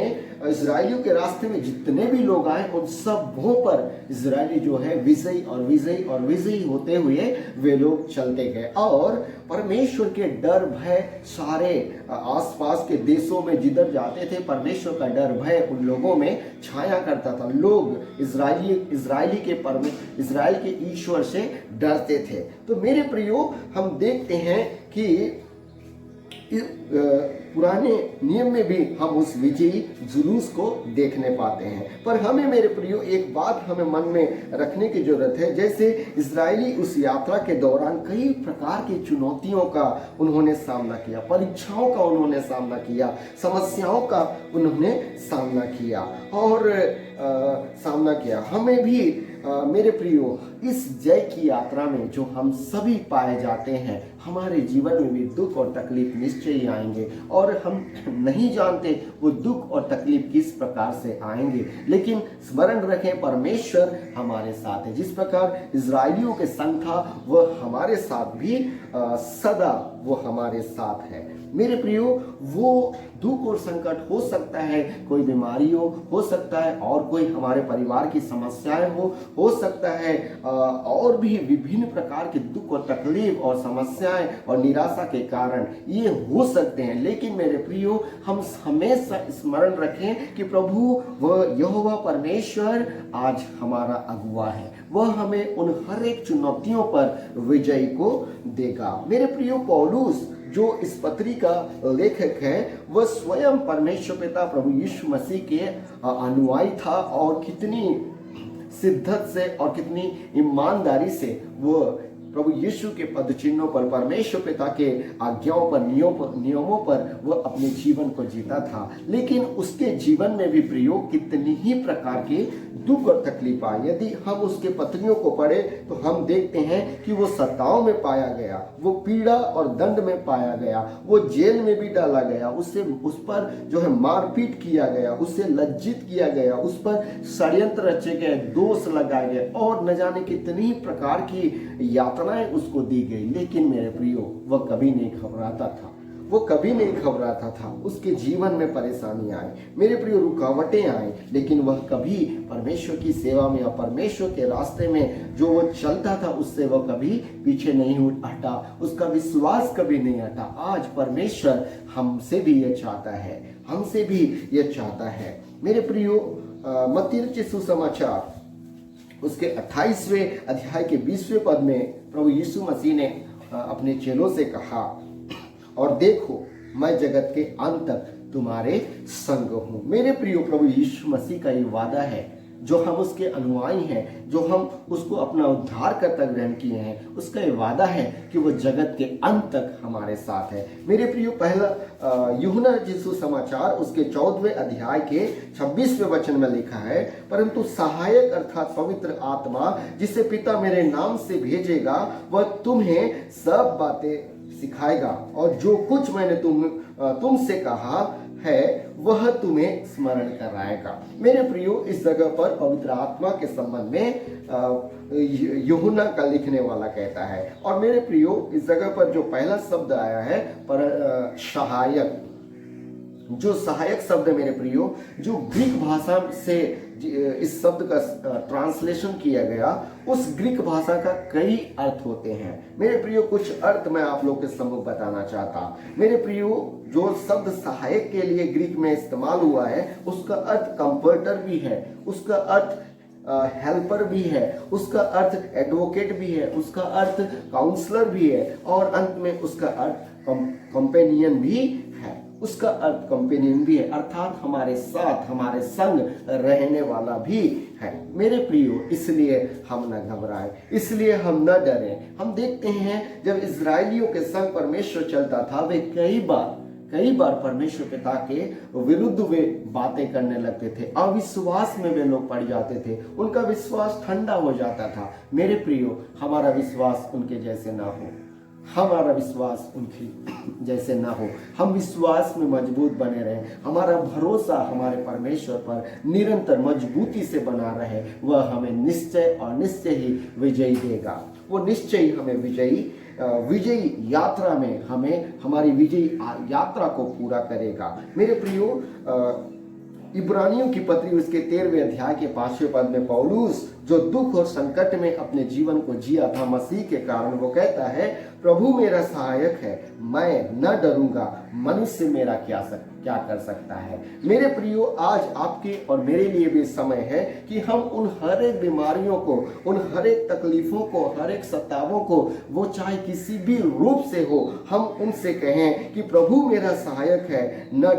इजराइलियों के रास्ते में जितने भी लोग आए उन सबों पर इजराइली जो है विजयी और विजयी और विजयी होते हुए वे लोग चलते गए। और परमेश्वर के डर भय सारे आसपास के देशों में जिधर जाते थे, परमेश्वर का डर भय उन लोगों में छाया करता था। लोग इजराइल के ईश्वर से डरते थे। तो मेरे प्रियो, हम देखते हैं कि पुराने नियम में भी हम उस विजयी जुलूस को देखने पाते हैं। पर हमें मेरे प्रियो एक बात हमें मन में रखने की जरूरत है, जैसे इजरायली उस यात्रा के दौरान कई प्रकार की चुनौतियों का उन्होंने सामना किया, परीक्षाओं का उन्होंने सामना किया, समस्याओं का उन्होंने सामना किया और हमें भी मेरे प्रियो, इस जय की यात्रा में जो हम सभी पाए जाते हैं, हमारे जीवन में भी दुख और तकलीफ निश्चय ही आएंगे और हम नहीं जानते वो दुख और तकलीफ किस प्रकार से आएंगे। लेकिन स्मरण रखें, परमेश्वर हमारे साथ है। जिस प्रकार इजराइलियों के संग था, वह हमारे साथ भी सदा वो हमारे साथ है। मेरे प्रियो, वो दुख और संकट हो सकता है, कोई बीमारी हो सकता है, और कोई हमारे परिवार की समस्याएं हो सकता है, और भी विभिन्न प्रकार के दुख और तकलीफ और समस्याएं और निराशा के कारण ये हो सकते हैं। लेकिन मेरे प्रियो, हम हमेशा स्मरण रखें कि प्रभु वह यहोवा परमेश्वर आज हमारा अगुवा है। वह हमें उन हर एक चुनौतियों पर विजय को देगा। मेरे प्रियो, पौलुस जो इस पत्री का लेखक है, वह स्वयं परमेश्वर पिता प्रभु यीशु मसीह के अनुयायी था और कितनी शिद्दत से और कितनी ईमानदारी से वो प्रभु यीशु के पद चिन्हों पर, परमेश्वर पिता के आज्ञाओं पर, नियमों पर वह अपने जीवन को जीता था। लेकिन उसके जीवन में भी प्रियो कितनी ही प्रकार के दुख और तकलीफ आए। यदि हम उसके पत्रियों को पढ़े तो हम देखते हैं कि वो सताओं में पाया गया, वो पीड़ा और दंड में पाया गया, वो जेल में भी डाला गया, उस पर जो है मारपीट किया गया, उससे लज्जित किया गया, उस पर षड्यंत्र रचे गए, दोष लगाए गए और न जाने कितनी प्रकार की यातनाएं उसको दी गई। लेकिन मेरे प्रियो, वह कभी नहीं घबराता था, वो कभी नहीं घबराता था। उसके जीवन में परेशानी आई, मेरे प्रियो, रुकावटें आई, लेकिन वह कभी परमेश्वर की सेवा में या परमेश्वर के रास्ते में जो वो चलता था, उससे वह कभी पीछे नहीं हटा, उसका विश्वास कभी नहीं हटा। आज परमेश्वर हमसे भी ये चाहता है, हमसे भी ये चाहता है। मेरे प्रियो, मत्ती रचित सुसमाचार उसके 28वें अध्याय के 20वें पद में प्रभु यीशु मसीह ने अपने चेलों से कहा, और देखो मैं जगत के अंत तक तुम्हारे संग हूं। मेरे प्रियो, प्रभु यीशु मसीह का ये वादा है, जो हम उसके अनुयायी हैं, जो हम उसको अपना उद्धारकर्ता ग्रहण किए हैं, उसका ये वादा है कि वो जगत के अंत तक हमारे साथ है। मेरे प्रियो, पहला यूहन्ना यीशु समाचार उसके 14वें अध्याय के 26वें वचन में लिखा है, परंतु सहायक अर्थात पवित्र आत्मा जिसे पिता मेरे नाम से भेजेगा, वह तुम्हें सब बातें सिखाएगा और जो कुछ मैंने तुमसे कहा है वह तुम्हें स्मरण कराएगा। मेरे प्रियो, इस जगह पर पवित्र आत्मा के संबंध में यूहन्ना का लिखने वाला कहता है। और मेरे प्रियो, इस जगह पर जो पहला शब्द आया है पर सहायक, जो सहायक शब्द है मेरे प्रियो, जो ग्रीक भाषा से इस शब्द का ट्रांसलेशन किया गया, उस ग्रीक भाषा का कई अर्थ होते हैं। मेरे प्रियो, कुछ अर्थ मैं आप लोग के सम्मुख बताना चाहता। मेरे प्रियो, जो शब्द सहायक के लिए ग्रीक में इस्तेमाल हुआ है, उसका अर्थ कंफर्टर भी है, उसका अर्थ हेल्पर भी है, उसका अर्थ एडवोकेट भी है, उसका अर्थ काउंसलर भी है, और अंत में उसका अर्थ कंपेनियन भी है। उसका अर्थ कंपेनियन भी है, अर्थात हमारे साथ, हमारे संग रहने वाला भी है। मेरे प्रियो, इसलिए हम न घबराएं, इसलिए हम न डरें। हम देखते हैं जब इजरायलियों के संग परमेश्वर चलता था, वे कई बार परमेश्वर पिता के विरुद्ध वे बातें करने लगते थे, अविश्वास में वे लोग पड़ जाते थे, उनका विश्वास ठंडा हो जाता था। मेरे प्रियो, हमारा विश्वास उनके जैसे ना हो, हमारा विश्वास उनके जैसे ना हो, हम विश्वास में मजबूत बने रहें, हमारा भरोसा हमारे परमेश्वर पर निरंतर मजबूती से बना रहे, वह हमें निश्चय और निश्चय ही विजयी देगा। वो निश्चय ही हमें विजयी यात्रा में हमें हमारी विजयी यात्रा को पूरा करेगा। मेरे प्रियो, इब्रानियों की पत्री उसके 13वें अध्याय के 5वें पद में पौलुस जो दुख और संकट में अपने जीवन को जिया था मसीह के कारण, वो कहता है, प्रभु मेरा सहायक है, मैं न डरूंगा, मनुष्य मेरा क्या कर सकता है। मेरे प्रियो, आज आपके और मेरे लिए भी समय है कि हम उन हर एक बीमारियों को, उन हर एक तकलीफों को, हर एक सतावों को, वो चाहे किसी भी रूप से हो, हम उनसे कहें कि प्रभु मेरा सहायक है, न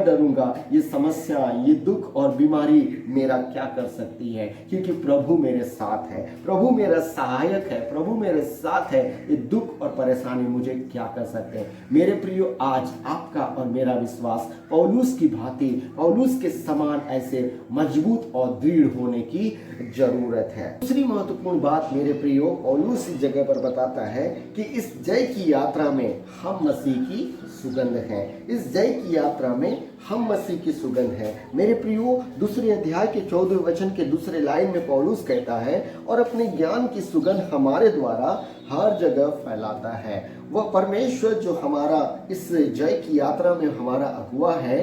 डरूंगा, ये समस्या, ये दुख और बीमारी मेरा क्या कर सकती है, क्योंकि प्रभु मेरे साथ है, प्रभु मेरा सहायक है, प्रभु मेरे साथ है। ये दुख और परेशानी मुझे क्या कर सकते हैं। मेरे प्रियो, आज आपका और मेरा विश्वास पौलुस की भांति, पौलुस के समान ऐसे मजबूत और दृढ़ होने की जरूरत है। दूसरी महत्वपूर्ण बात मेरे प्रियो, पौलुस इस जगह पर बताता है कि इस जय की यात्रा में हम मसीह की सुगंध है। इस जय की यात्रा में हम मसीह की सुगंध है। मेरे प्रियो, दूसरे अध्याय के 14वें वचन के दूसरे लाइन में पौलुस कहता है, और अपने ज्ञान की सुगंध हमारे द्वारा हर जगह फैलाता है। वह परमेश्वर जो हमारा इस जय की यात्रा में हमारा अगुवा है,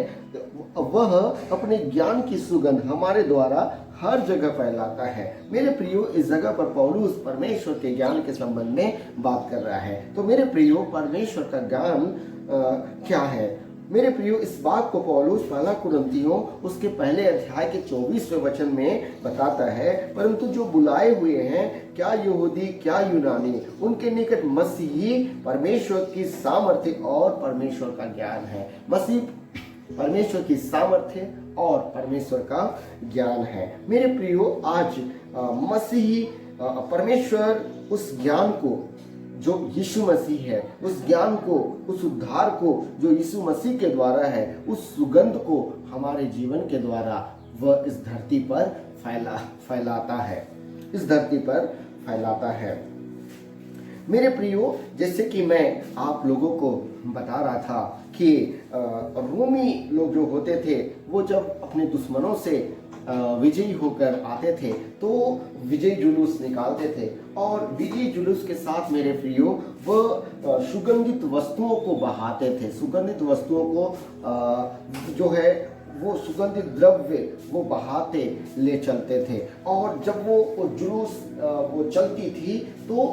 वह अपने ज्ञान की सुगंध हमारे द्वारा हर जगह फैलाता है। मेरे प्रियो, इस जगह पर पौलुस परमेश्वर के ज्ञान के संबंध में बात कर रहा है। तो मेरे प्रियो, परमेश्वर का ज्ञान क्या है? मेरे प्रियो, इस बात को पौलुस पहला कुरिन्थियों उसके पहले अध्याय के 24वें वचन में बताता है, परंतु जो बुलाए हुए हैं, क्या यहूदी क्या यूनानी, उनके निकट मसीही परमेश्वर की सामर्थ्य और परमेश्वर का ज्ञान है। मसीह परमेश्वर की सामर्थ्य और परमेश्वर का ज्ञान है। मेरे प्रियो, आज मसीही परमेश्वर उस ज्ञान को जो यीशु मसीह है, उस ज्ञान को, उस उद्धार को जो यीशु मसीह के द्वारा है, उस सुगंध को हमारे जीवन के द्वारा वह इस धरती पर फैलाता है, इस धरती पर फैलाता है। मेरे प्रियो, जैसे कि मैं आप लोगों को बता रहा था कि रोमी लोग जो होते थे, वो जब अपने दुश्मनों से विजयी होकर आते थे तो विजय जुलूस निकालते थे, और विजय जुलूस के साथ मेरे प्रियो वह सुगंधित वस्तुओं को बहाते थे। सुगंधित वस्तुओं को जो है वो सुगंधित द्रव्य वो बहाते ले चलते थे, और जब वो जुलूस वो चलती थी तो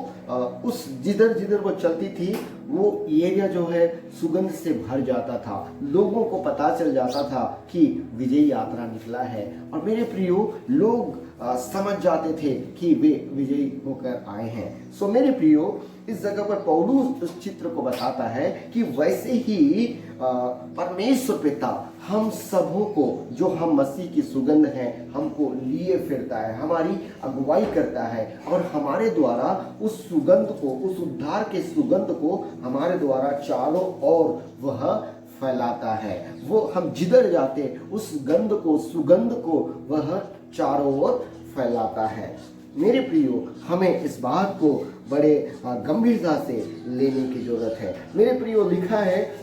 उस जिधर वो चलती थी वो एरिया जो है सुगंध से भर जाता था। लोगों को पता चल जाता था कि विजयी यात्रा निकला है, और मेरे प्रियो, लोग समझ जाते थे कि वे विजयी होकर आए हैं। सो मेरे प्रियो, इस जगह पर पौलुस उस चित्र को बताता है कि वैसे ही परमेश्वर पिता हम सबों को, जो हम मसीह की सुगंध हैं, हमको लिए फिरता है, हमारी अगुवाई करता है और हमारे द्वारा उस सुगंध को, उस उद्धार के सुगंध को हमारे द्वारा चारों ओर वह फैलाता है। वो हम जिधर जाते उस गंध को, सुगंध को वह चारों ओर फैलाता है। मेरे प्रियो, हमें इस बात को बड़े गंभीरता से लेने की जरूरत है। मेरे प्रियो, लिखा है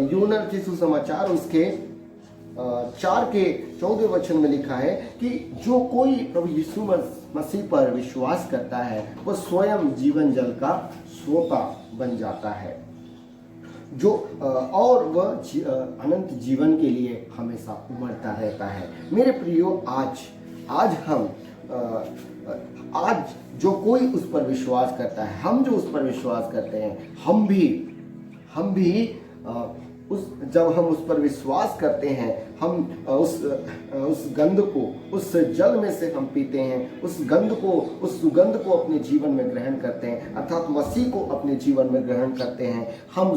यूहन्ना के सुसमाचार उसके 4:14 में लिखा है कि जो कोई प्रभु यीशु मसीह पर विश्वास करता है वह स्वयं जीवन जल का सोता बन जाता है, जो और वह अनंत जीवन के लिए हमेशा उमड़ता रहता है। मेरे प्रियो, आज जो कोई उस पर विश्वास करता है, हम जो उस पर विश्वास करते हैं, हम भी जब हम उस पर विश्वास करते हैं, हम उस गंध को, उस जल में से हम पीते हैं, उस गंध को, उस सुगंध को अपने जीवन में ग्रहण करते हैं, अर्थात मसीह को अपने जीवन में ग्रहण करते हैं। हम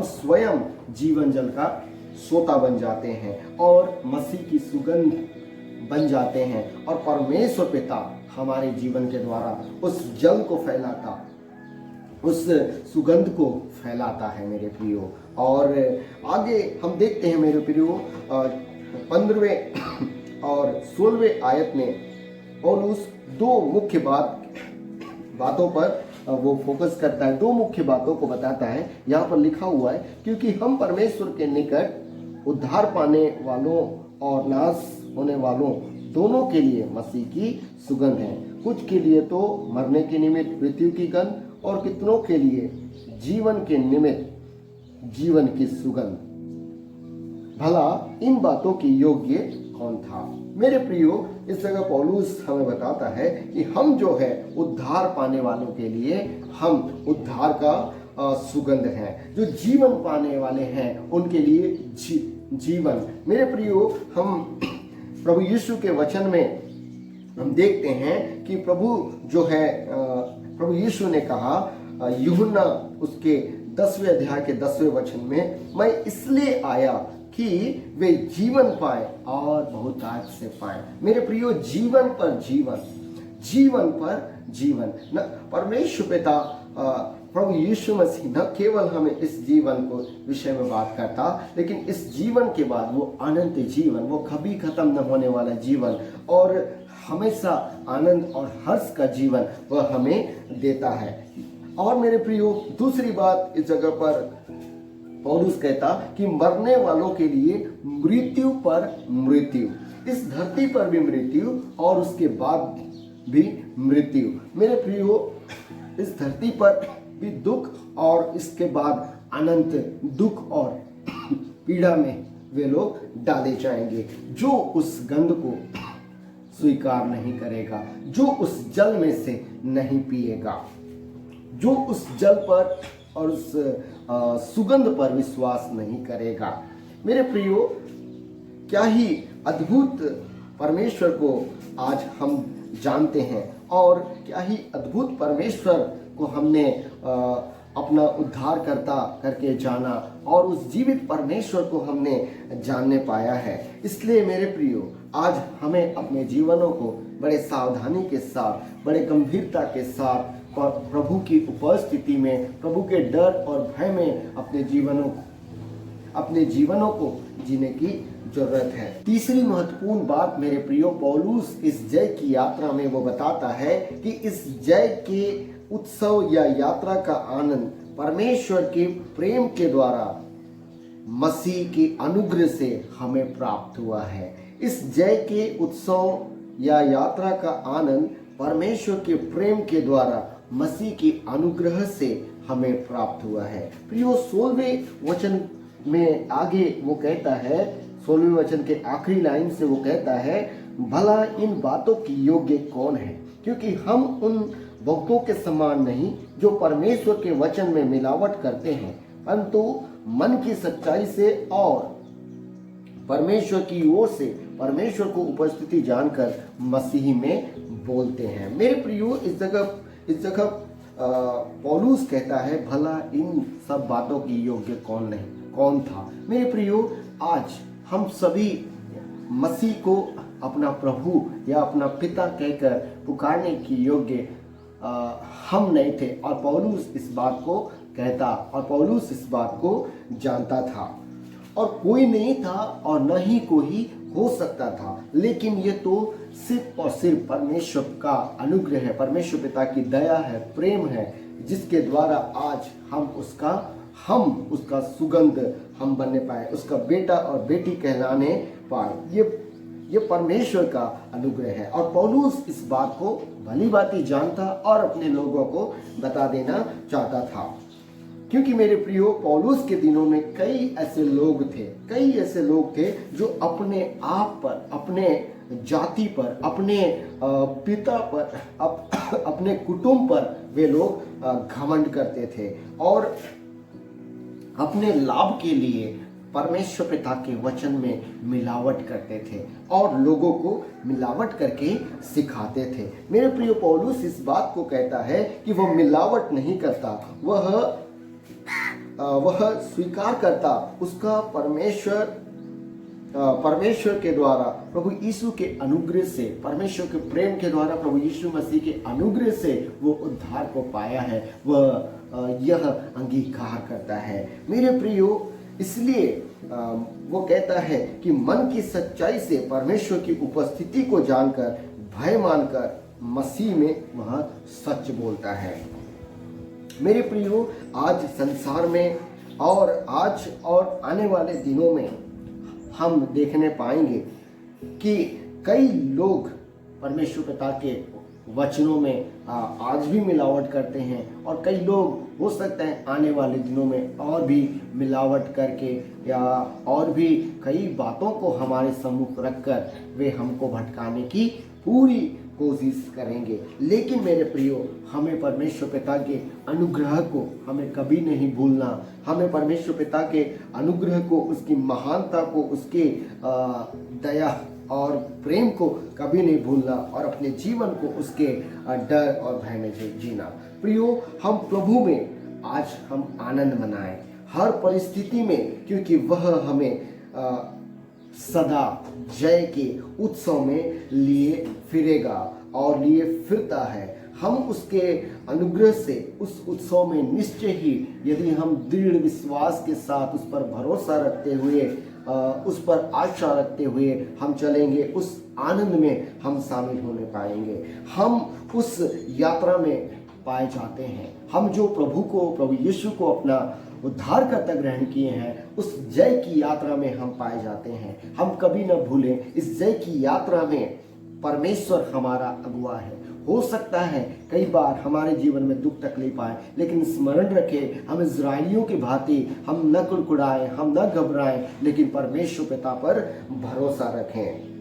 स्वयं जीवन जल का सोता बन जाते हैं और मसीह की सुगंध बन जाते हैं और परमेश्वर पिता हमारे जीवन के द्वारा उस जल को फैलाता, उस सुगंध को फैलाता है मेरे प्रियो। और आगे हम देखते हैं मेरे प्रियो 15वें और 16वें आयत में पौलुस दो मुख्य बातों पर वो फोकस करता है, दो मुख्य बातों को बताता है। यहाँ पर लिखा हुआ है, क्योंकि हम परमेश्वर के निकट उद्धार पाने वालों और नाश होने वालों दोनों के लिए मसीह की सुगंध है। कुछ के लिए तो मरने के निमित्त मृत्यु की गंध और कितनों के लिए जीवन के निमित्त जीवन की सुगंध। भला इन बातों की योग्य कौन था? मेरे प्रियो, इस जगह पौलुस हमें बताता है कि हम जो है उद्धार पाने वालों के लिए हम उद्धार का सुगंध है। जो जीवन पाने वाले हैं उनके लिए जीवन। मेरे प्रियो, हम प्रभु यीशु के वचन में हम देखते हैं कि प्रभु यीशु ने कहा यूहन्ना उसके 10वें अध्याय के 10वें वचन में, मैं इसलिए आया कि वे जीवन पाए और बहुतायत से पाए। मेरे प्रियो, जीवन पर जीवन न परमेश्वर पिता प्रभु यीशु मसीह न केवल हमें इस जीवन को विषय में बात करता, लेकिन इस जीवन के बाद वो अनंत जीवन, वो कभी खत्म न होने वाला जीवन और हमेशा आनंद और हर्ष का जीवन वह हमें देता है। और मेरे प्रियो, दूसरी बात इस जगह पर पौलुस कहता कि मरने वालों के लिए मृत्यु पर मृत्यु, इस धरती पर भी मृत्यु और उसके बाद भी मृत्यु। मेरे प्रियो, इस धरती पर भी दुख और इसके बाद अनंत दुख और पीड़ा में वे लोग डाले जाएंगे। जो उस गंध को स्वीकार नहीं करेगा, जो उस जल में से नहीं पिएगा, जो उस जल पर और उस सुगंध पर विश्वास नहीं करेगा। मेरे प्रियो, क्या ही अद्भुत परमेश्वर को आज हम जानते हैं और क्या ही अद्भुत परमेश्वर को हमने अपना उद्धारकर्ता करके जाना और उस जीवित परमेश्वर को हमने जानने पाया है। इसलिए मेरे प्रियो, आज हमें अपने जीवनों को बड़े सावधानी के साथ, बड़े गंभीरता के साथ प्रभु की उपस्थिति में, प्रभु के डर और भय में अपने जीवनों को जीने की जरूरत है। तीसरी महत्वपूर्ण बात मेरे प्रियो, पौलुस इस जय की यात्रा में वो बताता है कि इस जय के उत्सव या यात्रा का आनंद परमेश्वर के प्रेम के द्वारा मसीह के अनुग्रह से हमें प्राप्त हुआ है। इस जय के उत्सव या यात्रा का आनंद परमेश्वर के प्रेम के द्वारा मसीह के अनुग्रह से हमें प्राप्त हुआ है। प्रियो, 16वें वचन में आगे वो कहता है, 16वें वचन के आखिरी लाइन से वो कहता है, भला इन बातों की योग्य कौन है? क्योंकि हम उन बहुतों के समान नहीं जो परमेश्वर के वचन में मिलावट करते हैं, परंतु मन की सच्चाई से और परमेश्वर की ओर से परमेश्वर को उपस्थिति जानकर मसीह में बोलते हैं। मेरे प्रियो, इस जगह इस जगह पौलुस कहता है भला इन सब बातों की योग्य कौन था। मेरे प्रियो, आज हम सभी मसीह को अपना प्रभु या अपना पिता कहकर पुकारने की योग्य हम नहीं थे, और पौलुस इस बात को कहता और पौलुस इस बात को जानता था। और कोई नहीं था और न ही कोई हो सकता था, लेकिन ये तो सिर्फ और सिर्फ परमेश्वर का अनुग्रह है, परमेश्वर पिता की दया है, प्रेम है, जिसके द्वारा आज हम उसका सुगंध हम बनने पाए, उसका बेटा और बेटी कहलाने पाए। ये परमेश्वर का अनुग्रह है। और पौलुस इस बात को भली भांति जानता और अपने लोगों को बता देना चाहता था, क्योंकि मेरे प्रियो, पौलुस के दिनों में कई ऐसे लोग थे जो अपने आप पर, अपने जाति पर, अपने पिता पर, अपने कुटुंब पर वे लोग घमंड करते थे और अपने लाभ के लिए परमेश्वर पिता के वचन में मिलावट करते थे और लोगों को मिलावट करके सिखाते थे। मेरे प्रिय, पौलुस इस बात को कहता है कि वह मिलावट नहीं करता, वह स्वीकार करता उसका परमेश्वर के द्वारा, प्रभु यीशु के अनुग्रह से, परमेश्वर के प्रेम के द्वारा, प्रभु यीशु मसीह के अनुग्रह से वो उद्धार को पाया है, वह यह अंगीकार करता है। मेरे प्रियो, इसलिए वो कहता है कि मन की सच्चाई से परमेश्वर की उपस्थिति को जानकर, भय मानकर मसीह में वह सच बोलता है। मेरे प्रियो, आज संसार में और आने वाले दिनों में हम देखने पाएंगे कि कई लोग परमेश्वर पिता के वचनों में आज भी मिलावट करते हैं, और कई लोग हो सकता है आने वाले दिनों में और भी मिलावट करके या और भी कई बातों को हमारे सम्मुख रखकर वे हमको भटकाने की पूरी कोशिश करेंगे। लेकिन मेरे प्रियो, हमें परमेश्वर पिता के अनुग्रह को हमें कभी नहीं भूलना। हमें परमेश्वर पिता के अनुग्रह को, उसकी महानता को, उसके दया और प्रेम को कभी नहीं भूलना और अपने जीवन को उसके डर और भय में जीना। प्रियो, हम प्रभु में आज हम आनंद मनाएं हर परिस्थिति में, क्योंकि वह हमें सदा जय के उत्सव में लिए फिरेगा और लिए फिरता है। हम उसके अनुग्रह से उस उत्सव में निश्चय ही, यदि हम दृढ़ विश्वास के साथ उस पर भरोसा रखते हुए, उस पर आशा रखते हुए हम चलेंगे, उस आनंद में हम शामिल होने पाएंगे। हम उस यात्रा में पाए जाते हैं। हम जो प्रभु यीशु को अपना उद्धारकर्ता ग्रहण किए हैं, उस जय की यात्रा में हम पाए जाते हैं। हम कभी न भूलें, इस जय की यात्रा में परमेश्वर हमारा अगुआ है। हो सकता है कई बार हमारे जीवन में दुख तकलीफ आए, लेकिन स्मरण रखें, हम इज़राइलियों की भांति हम न कुड़कुड़ाएं, हम न घबराएं, लेकिन परमेश्वर पिता पर भरोसा रखें।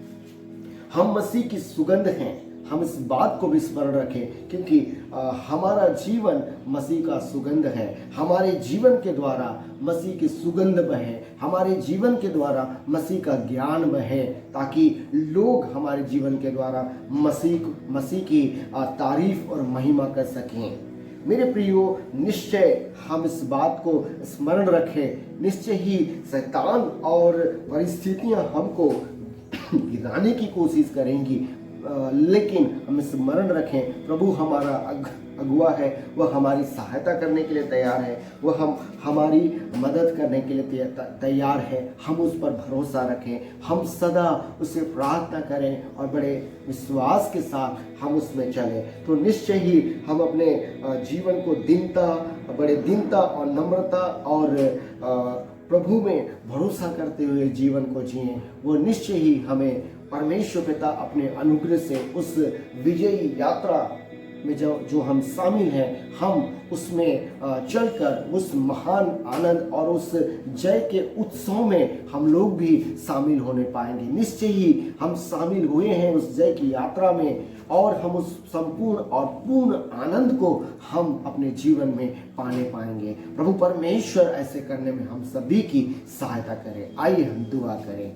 हम मसीह की सुगंध हैं, हम इस बात को भी स्मरण रखें, क्योंकि हमारा जीवन मसीह का सुगंध है। हमारे जीवन के द्वारा मसीह की सुगंध बहे, हमारे जीवन के द्वारा मसीह का ज्ञान बहे, ताकि लोग हमारे जीवन के द्वारा मसीह की तारीफ और महिमा कर सकें। मेरे प्रियो, निश्चय हम इस बात को स्मरण रखें, निश्चय ही शैतान और परिस्थितियां हमको गिराने की कोशिश करेंगी, लेकिन हम स्मरण रखें, प्रभु हमारा अगुआ है, वह हमारी सहायता करने के लिए तैयार है, वह हमारी मदद करने के लिए तैयार है। हम उस पर भरोसा रखें, हम सदा उससे प्रार्थना करें और बड़े विश्वास के साथ हम उसमें चलें, तो निश्चय ही हम अपने जीवन को बड़े दीनता और नम्रता और प्रभु में भरोसा करते हुए जीवन को जिएं। वो निश्चय ही हमें परमेश्वर पिता अपने अनुग्रह से उस विजयी यात्रा में जो हम शामिल हैं, हम उसमें चलकर उस महान आनंद और उस जय के उत्सव में हम लोग भी शामिल होने पाएंगे। निश्चय ही हम शामिल हुए हैं उस जय की यात्रा में, और हम उस संपूर्ण और पूर्ण आनंद को हम अपने जीवन में पाने पाएंगे। प्रभु परमेश्वर ऐसे करने में हम सभी की सहायता करें। आइए हम दुआ करें।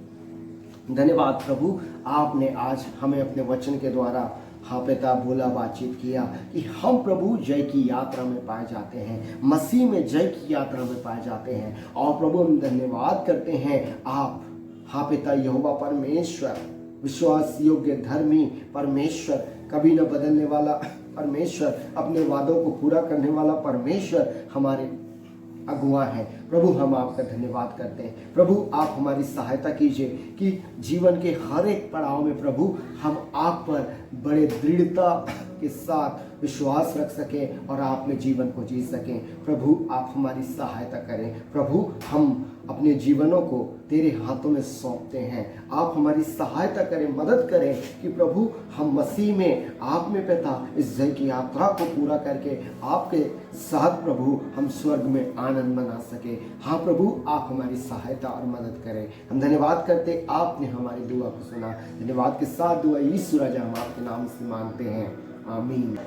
धन्यवाद प्रभु, आपने आज हमें अपने वचन के द्वारा हाँ पिता, बोला बातचीत किया कि हम प्रभु जय की यात्रा में पाए जाते हैं, मसीह में जय की यात्रा में पाए जाते हैं। और प्रभु हम धन्यवाद करते हैं आप, हाँ पिता यहोवा परमेश्वर, विश्वास योग्य धर्मी परमेश्वर, कभी न बदलने वाला परमेश्वर, अपने वादों को पूरा करने वाला परमेश्वर हमारे अगुआ हैं। प्रभु हम आपका धन्यवाद करते हैं। प्रभु आप हमारी सहायता कीजिए कि जीवन के हर एक पड़ाव में प्रभु हम आप पर बड़े दृढ़ता के साथ विश्वास रख सकें और आप में जीवन को जी सकें। प्रभु आप हमारी सहायता करें। प्रभु हम अपने जीवनों को तेरे हाथों में सौंपते हैं। आप हमारी सहायता करें, मदद करें कि प्रभु हम मसीह में, आप में पिता, इस जय की यात्रा को पूरा करके आपके साथ प्रभु हम स्वर्ग में आनंद मना सके। हाँ प्रभु आप हमारी सहायता और मदद करें। हम धन्यवाद करते, आपने हमारी दुआ को सुना। धन्यवाद के साथ दुआ यीशु राजा हम आपके नाम से मांगते हैं, आमीन।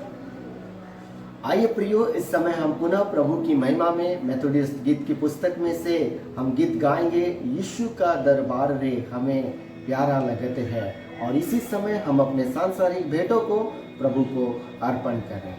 आइए प्रियो, इस समय हम पुनः प्रभु की महिमा में मेथोडिस्ट गीत की पुस्तक में से हम गीत गाएंगे, यीशु का दरबार रे हमें प्यारा लगते है। और इसी समय हम अपने सांसारिक भेंटों को प्रभु को अर्पण करें।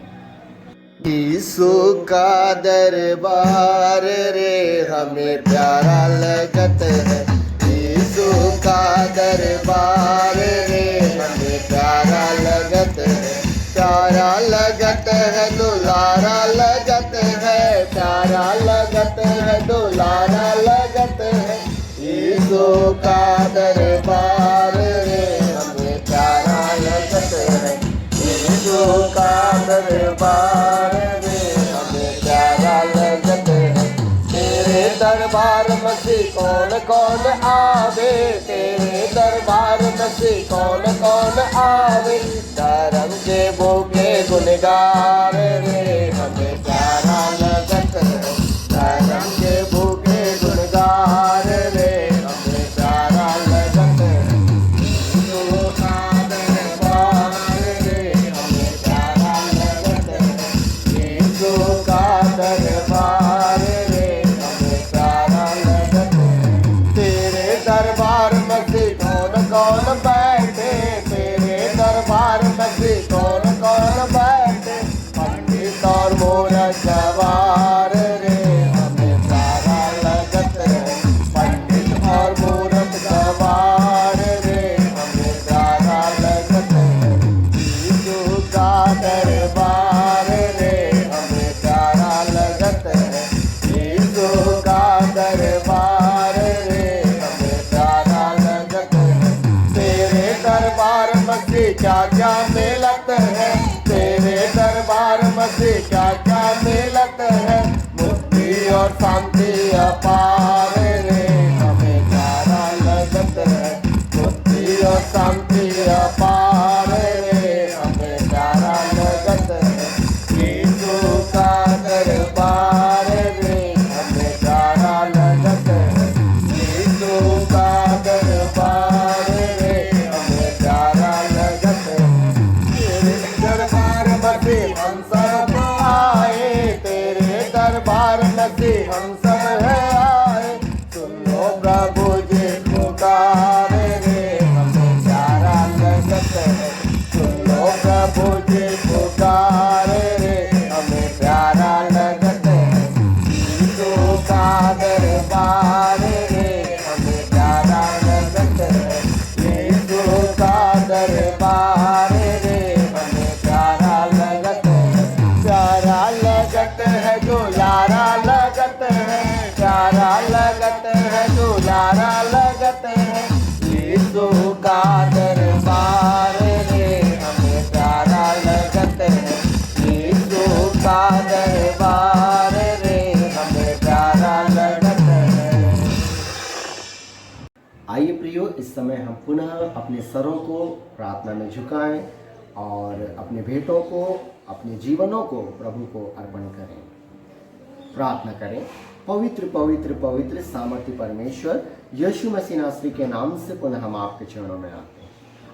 यीशु का दरबार रे हमें प्यारा लगत है, यीशु का दरबार रे हमें प्यारा लगत है, प्यारा लगत है, दुलारा लगत है, प्यारा लगत है, दुलारा लगत है। यीशु का दरबार रे हमें प्यारा लगत है, यीशु का दरबार रे हमें प्यारा लगत है। तेरे दरबार में से कौन कौन आवे, तेरे दरबार में से कौन कौन आवे, धर्म के भूखे गुनगार रे हमें प्यारा लगत है, धर्म के भूखे गुनगार रे हमें प्यारा लगत है। यीशु का दरबार रे हमें प्यारा लगत है, यीशु का दरबार रे हमें प्यारा लगत है। तेरे दरबार में से कौन कौन बैठे, तेरे दरबार में से कौन कौन बैठे, पंडित और मूरत गवार रे हमें प्यारा लगत है, पंडित और मूरत गवार रे हमें प्यारा लगत है। यीशु का दरबार रे हमें प्यारा लगत है, यीशु का दरबार रे हमें प्यारा लगत है। तेरे दरबार में से क्या क्या मिलत है, तेरे दरबार में से क्या क्या मिलत है, मुक्ति और शांति अपार रे हमें प्यारा लगत है, मुक्ति और शांति अपार रे हमें प्यारा लगत है। यीशु का दरबार रे हमें प्यारा लगत है, यीशु का दरबार रे हमें प्यारा लगत है। तेरे दरबार में से हम सब आए, तेरे दरबार में से हम सब है आए, सुन लो प्रभु जी पुकार रे हमें प्यारा लगत है, सुन लो प्रभु जी पुकार रे हमें प्यारा लगत है। यीशु का दरबार रे हमें प्यारा लगत है, यीशु का दरबार रे हमें प्यारा लगत है, प्यारा लगत है, दुलारा लगत है, प्यारा लगत है, दुलारा लगत है। यीशु का दरबार रे हमें प्यारा लगत है, यीशु का दरबार रे हमें प्यारा लगत है। आइए प्रियो, इस समय हम पुनः अपने सरों को प्रार्थना में झुकाएं और अपने भेंटों को, अपने जीवनों को प्रभु को अर्पण करें। प्रार्थना करें। पवित्र पवित्र पवित्र सामर्थ्य परमेश्वर, यीशु मसीह नासरी के नाम से पुनः हम आपके चरणों में आते हैं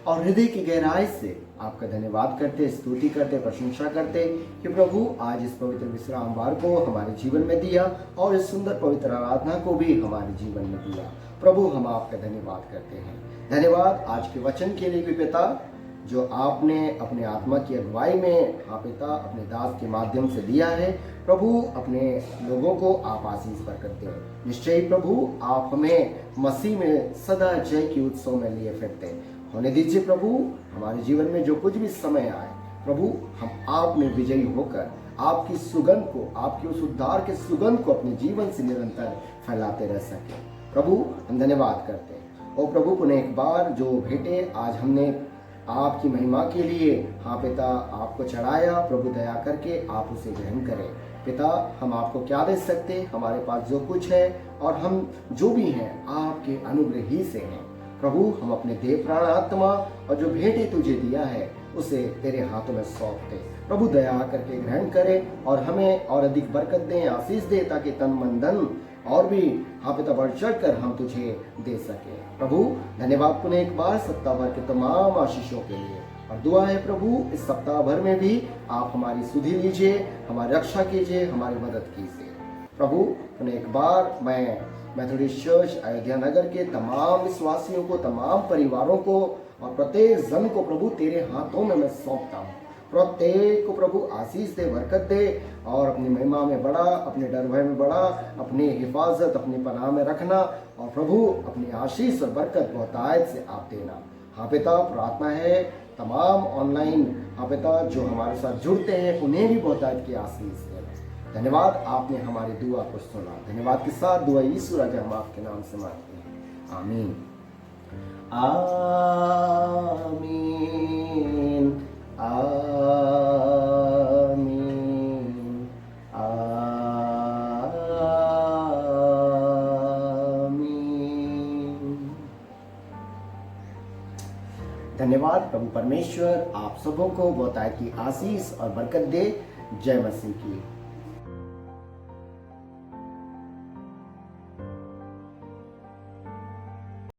और हृदय की गहराई से आपका धन्यवाद करते, स्तुति करते, प्रशंसा करते कि प्रभु आज इस पवित्र विश्रामवार को हमारे जीवन में दिया और इस सुंदर पवित्र आराधना को भी हमारे जीवन में दिया। प्रभु हम आपका धन्यवाद करते हैं। धन्यवाद आज के वचन के लिए भी पिता, जो आपने अपने आत्मा की अगुवाई में हाँ पिता अपने दास के माध्यम से दिया है, प्रभु अपने लोगों को आप आशीष बरकत दें। निश्चय ही प्रभु आप हमें मसीह में सदा जय के उत्सव में लिए फिरते होने दीजिए। प्रभु हमारे जीवन में जो कुछ भी समय आए प्रभु, हम आप में विजयी होकर आपकी सुगंध को, आपकी उस उद्धार के सुगंध को अपने जीवन से निरंतर फैलाते रह सके। प्रभु हम धन्यवाद करते हैं। और प्रभु पुनः एक बार जो भेंटे आज हमने आपकी महिमा के लिए हाँ पिता आपको चढ़ाया, प्रभु दया करके आप उसे ग्रहण करें। पिता हम आपको क्या दे सकते, हमारे पास जो कुछ है और हम जो भी हैं आपके अनुग्रह ही से हैं। प्रभु हम अपने देह प्राण आत्मा और जो भेंटे तुझे दिया है उसे तेरे हाथों में सौंपते। प्रभु दया करके ग्रहण करें और हमें और अधिक बरकत दें, आशीष दे, ताकि तन मन धन और भी हाँ पिता बढ़ चढ़ कर हम तुझे दे सके। प्रभु धन्यवाद पुनः एक बार सप्ताह भर के तमाम आशीषों के लिए। और दुआ है प्रभु इस सप्ताह भर में भी आप हमारी सुधि लीजिए, हमारी रक्षा कीजिए, हमारी मदद कीजिए। प्रभु पुनः एक बार मैं मेथोडिस्ट चर्च अयोध्या नगर के तमाम विश्वासियों को, तमाम परिवारों को और प्रत्येक जन को प्रभु तेरे हाथों में मैं सौंपता हूँ। प्रत्येक को प्रभु आशीष दे, बरकत दे और अपनी महिमा में बड़ा, अपने डर भय में बड़ा, अपनी हिफाजत अपनी पनाह में रखना और प्रभु अपनी आशीष और बरकत बहुतायत से आप देना। हाँ पिता प्रार्थना है तमाम ऑनलाइन हाँ पिता जो हमारे साथ जुड़ते हैं उन्हें भी बहुतायत की आशीष देना। धन्यवाद आपने हमारी दुआ को सुना। धन्यवाद के साथ दुआ यीशु राजा हम आपके नाम से मांगते हैं, आमीन आमीन आमीन। धन्यवाद। प्रभु परमेश्वर आप सबों को बहुतायत की आशीष और बरकत दे। जय मसीह की।